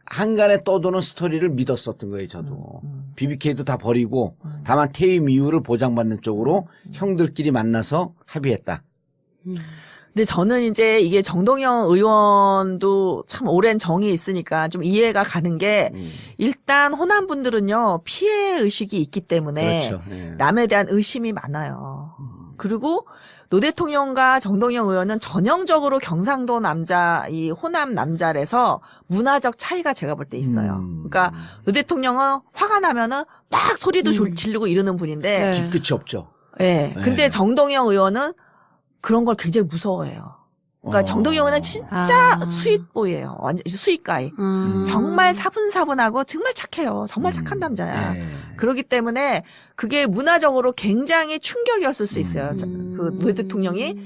한간에 떠도는 스토리를 믿었었던 거예요, 저도. BBK도 다 버리고 다만 퇴임 이유를 보장받는 쪽으로 형들끼리 만나서 합의했다. 근데 저는 이제 이게 정동영 의원도 참 오랜 정이 있으니까 좀 이해가 가는 게 일단 호남 분들은요 피해 의식이 있기 때문에 그렇죠. 예. 남에 대한 의심이 많아요. 그리고 노 대통령과 정동영 의원은 전형적으로 경상도 남자, 이 호남 남자라서 문화적 차이가 제가 볼 때 있어요. 그러니까 노 대통령은 화가 나면은 막 소리도 지르고 이러는 분인데, 네. 뒤끝이 없죠. 예. 네. 근데 정동영 의원은 그런 걸 굉장히 무서워해요. 그러니까 정동영 의원은 진짜 스윗보이예요. 완전 스윗가이. 정말 사분사분하고 정말 착해요. 정말 착한 남자야. 예. 그렇기 때문에 그게 문화적으로 굉장히 충격이었을 수 있어요. 노 대통령이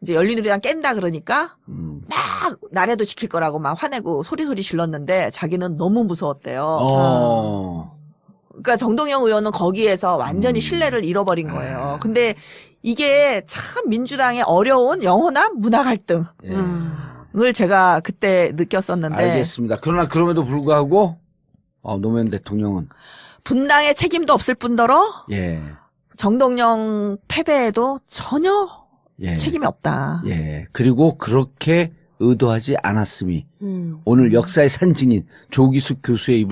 이제 열린우리당 깬다 그러니까 막 나라도 지킬 거라고 막 화내고 소리 질렀는데 자기는 너무 무서웠대요. 그러니까 정동영 의원은 거기에서 완전히 신뢰를 잃어버린 거예요. 근데 이게 참 민주당의 어려운 영호남 문화 갈등을 제가 그때 느꼈었는데. 알겠습니다. 그러나 그럼에도 불구하고 노무현 대통령은 분당의 책임도 없을 뿐더러 예. 정동영 패배에도 전혀 예. 책임이 없다. 예. 그리고 그렇게 의도하지 않았음이 오늘 역사의 산증인 조기숙 교수님의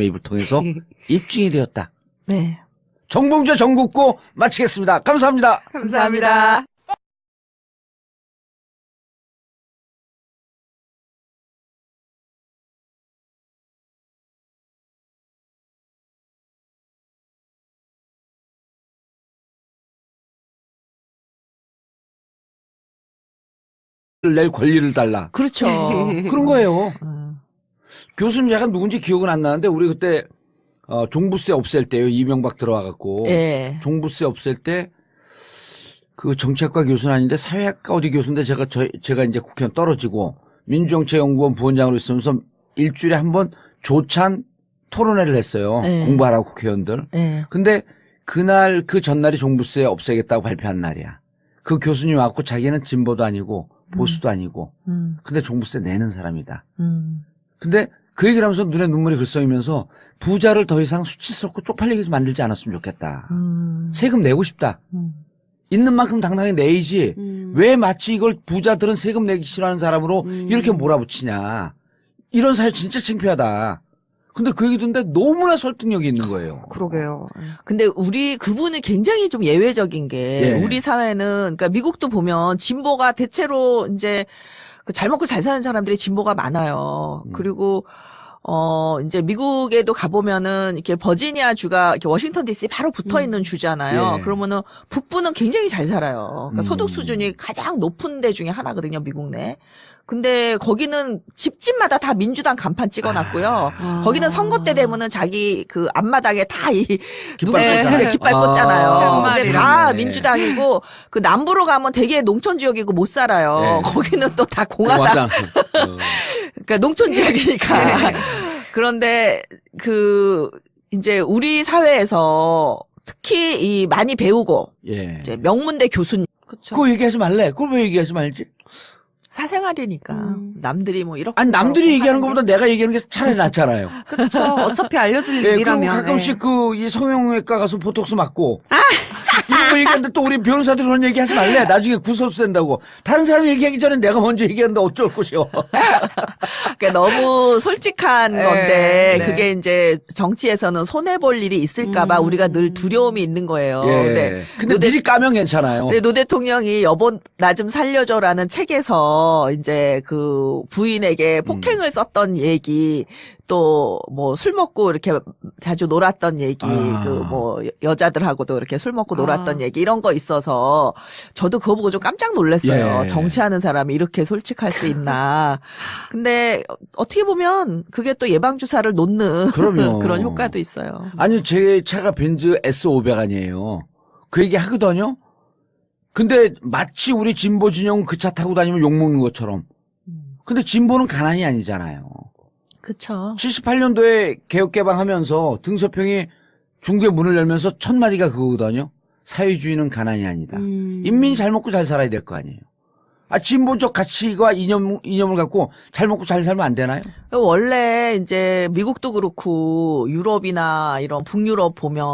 입을 통해서 입증이 되었다. 네. 정봉주 전국구 마치겠습니다. 감사합니다. 감사합니다. 낼 권리를 달라. 그렇죠. 그런 거예요. 교수님 약간 누군지 기억은 안 나는데 우리 그때 종부세 없앨 때요. 이명박 들어와갖고 예. 종부세 없앨 때 그 정치학과 교수는 아닌데 사회학과 어디 교수인데 제가 이제 국회의원 떨어지고 민주정책연구원 부원장으로 있으면서 일주일에 한 번 조찬 토론회를 했어요. 예. 공부하라고 국회의원들. 예. 근데 그날 그 전날이 종부세 없애겠다고 발표한 날이야. 그 교수님 왔고 자기는 진보도 아니고 보수도 아니고 근데 종부세 내는 사람이다. 근데 그 얘기를 하면서 눈에 눈물이 글썽이면서 부자를 더 이상 수치스럽고 쪽팔리게 만들지 않았으면 좋겠다. 세금 내고 싶다. 있는 만큼 당당히 내야지. 왜 마치 이걸 부자들은 세금 내기 싫어하는 사람으로 이렇게 몰아붙이냐. 이런 사회 진짜 창피하다. 근데 그 얘기 듣는데 너무나 설득력이 있는 거예요. 그러게요. 근데 그분은 굉장히 좀 예외적인 게 예. 우리 사회는 그러니까 미국도 보면 진보가 대체로 이제 잘 먹고 잘 사는 사람들이 진보가 많아요. 그리고 이제 미국에도 가보면은 이렇게 버지니아 주가 이렇게 워싱턴 DC 바로 붙어 있는 주잖아요. 예. 그러면은 북부는 굉장히 잘 살아요. 그러니까 소득 수준이 가장 높은 데 중에 하나거든요, 미국 내. 근데 거기는 집집마다 다 민주당 간판 찍어놨고요. 거기는 선거 때 되면은 자기 그 앞마당에 다 이 누구 네. 진짜 깃발 꽂잖아요. 근데 다 네. 민주당이고 그 남부로 가면 되게 농촌 지역이고 못 살아요. 네. 거기는 또 다 공화당. 그러니까 농촌 지역이니까. 그런데 그 이제 우리 사회에서 특히 이 많이 배우고 예. 이제 명문대 교수님 그거 얘기하지 말래. 그걸 왜 얘기하지 말지? 사생활이니까 남들이 뭐 이렇게 아니 남들이 얘기하는 것보다 내가 얘기하는 게 차라리 낫잖아요. 그렇죠. 어차피 알려질 예, 그리고 일이라면. 가끔씩 그 이 성형외과 가서 보톡스 맞고 이런 거 얘기하는데 또 우리 변호사들 그런 얘기 하지 말래. 나중에 구설수 된다고. 다른 사람이 얘기하기 전에 내가 먼저 얘기하는데 어쩔 것이오. 그러니까 너무 솔직한 네, 건데 네. 그게 이제 정치에서는 손해 볼 일이 있을까봐 우리가 늘 두려움이 있는 거예요. 예. 근데 미리 까면 괜찮아요. 근데 노 대통령이 여보 나 좀 살려줘라는 책에서 이제 그 부인에게 폭행을 썼던 얘기 또 뭐 술 먹고 이렇게 자주 놀았던 얘기 그 뭐 여자들하고도 이렇게 술 먹고 놀았던 얘기 이런 거 있어서 저도 그거 보고 좀 깜짝 놀랐어요. 예. 정치하는 사람이 이렇게 솔직할 수 있나. 근데 어떻게 보면 그게 또 예방 주사를 놓는 그럼요. 그런 효과도 있어요. 아니 제 차가 벤츠 S500 아니에요. 그 얘기 하거든요. 근데 마치 우리 진보 진영 그 차 타고 다니면 욕먹는 것처럼. 근데 진보는 가난이 아니잖아요. 그쵸. 78년도에 개혁 개방하면서 등서평이 중국의 문을 열면서 첫 마디가 그거거든요. 사회주의는 가난이 아니다. 인민이 잘 먹고 잘 살아야 될 거 아니에요. 아, 진보적 가치와 이념을 갖고 잘 먹고 잘 살면 안 되나요? 원래 이제 미국도 그렇고 유럽이나 이런 북유럽 보면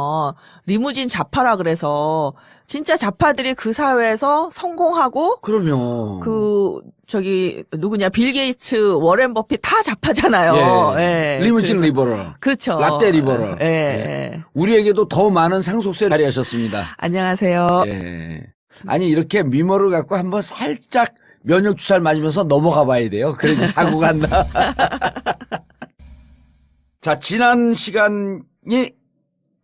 리무진 좌파라 그래서 진짜 좌파들이 그 사회에서 성공하고 그럼요. 그 저기 누구냐 빌 게이츠 워렌 버핏 다 좌파잖아요. 예. 리무진 그래서- 리버럴. 그렇죠. 라떼 리버럴. 예. 예. 우리에게도 더 많은 상속세 발휘하셨습니다. 안녕하세요. 예. 아니 이렇게 미모를 갖고 한번 살짝 면역 주사를 맞으면서 넘어가 봐야 돼요. 그래야지 사고가 안 나. 자, 지난 시간이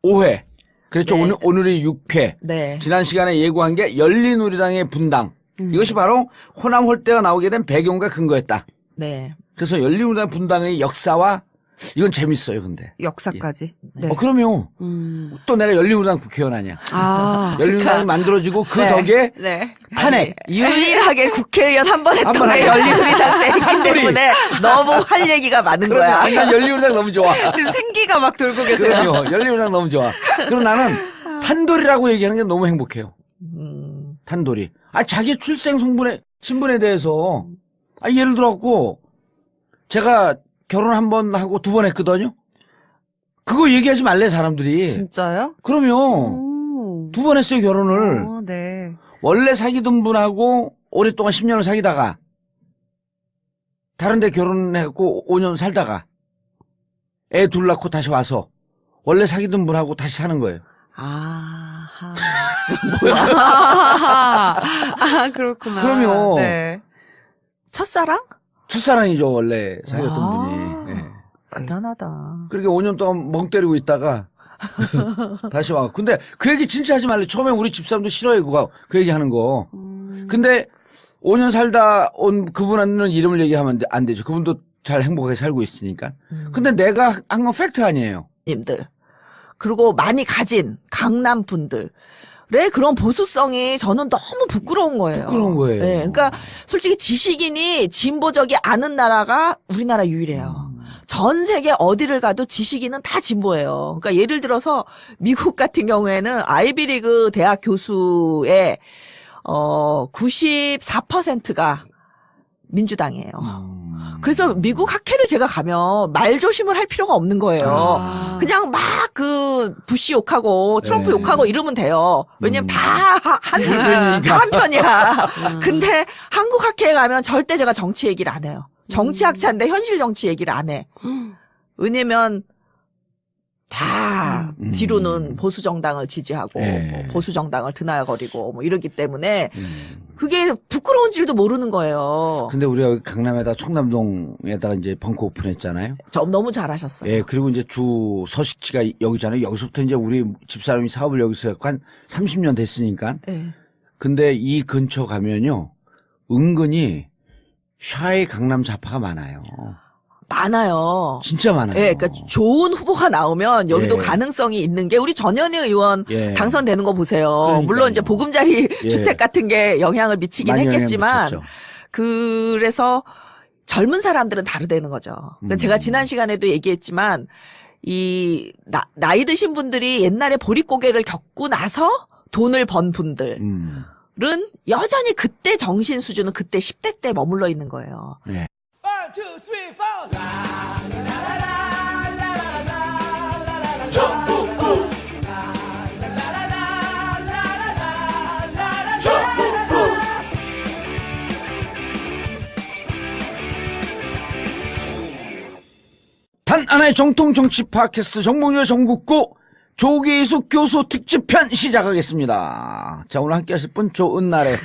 5회. 그렇죠. 네. 오늘이 6회. 네. 지난 시간에 예고한 게 열린우리당의 분당. 이것이 바로 호남 홀대가 나오게 된 배경과 근거였다. 네. 그래서 열린우리당 분당의 역사와 이건 재밌어요, 근데. 역사까지. 네. 그럼요. 또 내가 열린우리당 국회의원 아니야. 아. 열린우리당이 만들어지고 그 네. 덕에 네. 탄핵. 아니, 유일하게 국회의원 한 번 했던 한번 게 하자. 열린우리당 때이기 때문에 너무 할 얘기가 많은 거야. 아니, 난 열린우리당 너무 좋아. 지금 생기가 막 돌고 계세요. 그럼요. 열린우리당 너무 좋아. 그리고 나는 탄돌이라고 얘기하는 게 너무 행복해요. 탄돌이. 아, 자기 출생 신분에 대해서, 아, 예를 들어갖고, 제가 결혼 한 번 하고 두 번 했거든요? 그거 얘기하지 말래, 사람들이. 진짜요? 그럼요. 두 번 했어요, 결혼을. 네. 원래 사귀던 분하고 오랫동안 10년을 사귀다가, 다른 데 결혼해갖고 5년 살다가, 애 둘 낳고 다시 와서, 원래 사귀던 분하고 다시 사는 거예요. 아하. 아, 그렇구나. 그럼요. 네. 첫사랑? 첫사랑이죠, 원래 사귀었던 아. 분이. 예. 대단하다. 그렇게 5년 동안 멍 때리고 있다가 다시 와. 근데 그 얘기 진짜 하지 말래. 처음에 우리 집사람도 싫어해, 그 얘기 하는 거. 근데 5년 살다 온 그분한테는 이름을 얘기하면 안 되죠. 그분도 잘 행복하게 살고 있으니까. 근데 내가 한 건 팩트 아니에요. 님들. 그리고 많이 가진 강남 분들. 의 그런 보수성이 저는 너무 부끄러운 거예요. 부끄러운 거예요. 네, 그러니까 솔직히 지식인이 진보적이 않은 나라가 우리나라 유일해요. 전 세계 어디를 가도 지식인은 다 진보예요. 그러니까 예를 들어서 미국 같은 경우에는 아이비리그 대학 교수의 94%가 민주당이에요. 그래서 미국 학회를 제가 가면 말 조심을 할 필요가 없는 거예요. 그냥 막 그 부시 욕하고 트럼프 네. 욕하고 이러면 돼요. 왜냐면 다 한 편이야. 근데 한국 학회에 가면 절대 제가 정치 얘기를 안 해요. 정치학자인데 현실 정치 얘기를 안 해. 왜냐면 다 뒤로는 보수 정당을 지지하고 예. 뭐 보수 정당을 드나거리고 뭐 이러기 때문에 그게 부끄러운 줄도 모르는 거예요. 근데 우리가 여기 강남에다 청담동에다가 이제 벙커 오픈했잖아요. 너무 잘하셨어요. 예, 그리고 이제 주 서식지가 여기잖아요. 여기서부터 이제 우리 집사람이 사업을 여기서 했고 한 30년 됐으니까. 예. 근데 이 근처 가면요. 은근히 샤이 강남 좌파가 많아요. 많아요. 진짜 많아요. 예, 그러니까 좋은 후보가 나오면 여기도 예. 가능성이 있는 게 우리 전현희 의원 예. 당선되는 거 보세요. 그러니까요. 물론 이제 보금자리 예. 주택 같은 게 영향을 미치긴 많이 했겠지만 영향을 미쳤죠. 그래서 젊은 사람들은 다르다는 거죠. 그러니까 제가 지난 시간에도 얘기했지만 이 나이 드신 분들이 옛날에 보릿고개를 겪고 나서 돈을 번 분들은 여전히 그때 정신 수준은 그때 10대 때 머물러 있는 거예요. 예. 1, 2, 3, 4. 라라라라라라라라라라라. 전국구. 라라라라라라라라라라. 전국구. 단 하나의 정통 정치 팟캐스트 정몽여 정국구 조기숙 교수 특집편 시작하겠습니다. 자, 오늘 함께 하실 분 조은날의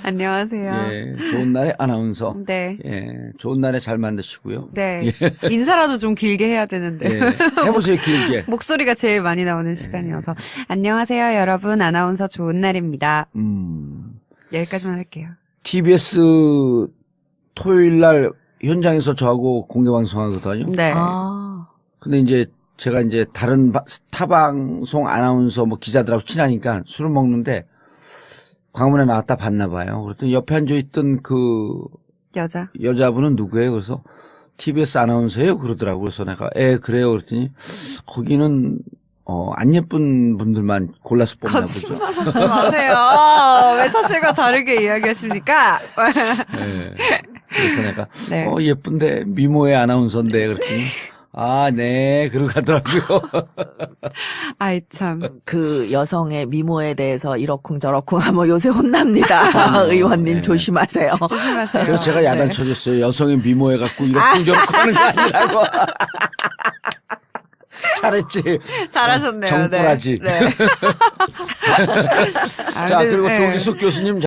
안녕하세요. 예, 조은날의 아나운서. 네. 예, 좋은날에 잘 만드시고요. 네. 인사라도 좀 길게 해야 되는데. 예, 해보세요, 길게. 목소리가 제일 많이 나오는 시간이어서. 안녕하세요, 여러분. 아나운서 좋은 날입니다. 여기까지만 할게요. TBS 토요일 날 현장에서 저하고 공개 방송하거든요. 네. 아. 근데 이제 제가 이제 다른 타방송 아나운서 뭐 기자들하고 친하니까 술을 먹는데 광화문에 나왔다 봤나 봐요. 그랬더니 옆에 앉아있던 그 여자분은 누구예요? 그래서 TBS 아나운서예요? 그러더라고요. 그래서 내가 그래요. 그랬더니 거기는 안 예쁜 분들만 골라서 뽑나 보죠. 거짓말하지 마세요. 왜 사실과 다르게 이야기하십니까? 네. 그래서 내가 네. 예쁜데 미모의 아나운서인데 그랬더니 아, 네. 그러고 가더라고요. 아이 참. 그 여성의 미모에 대해서 이러쿵저러쿵 하면 요새 혼납니다. 의원님 네. 조심하세요. 조심하세요. 그래서 제가 네. 야단쳐줬어요. 여성의 미모에 갖고 이러쿵저러쿵 하는 거 아니라고. 잘했지. 잘하셨네요. 정꾸라지. 네. 네. 아, 자, 근데, 그리고 네. 조기숙 교수님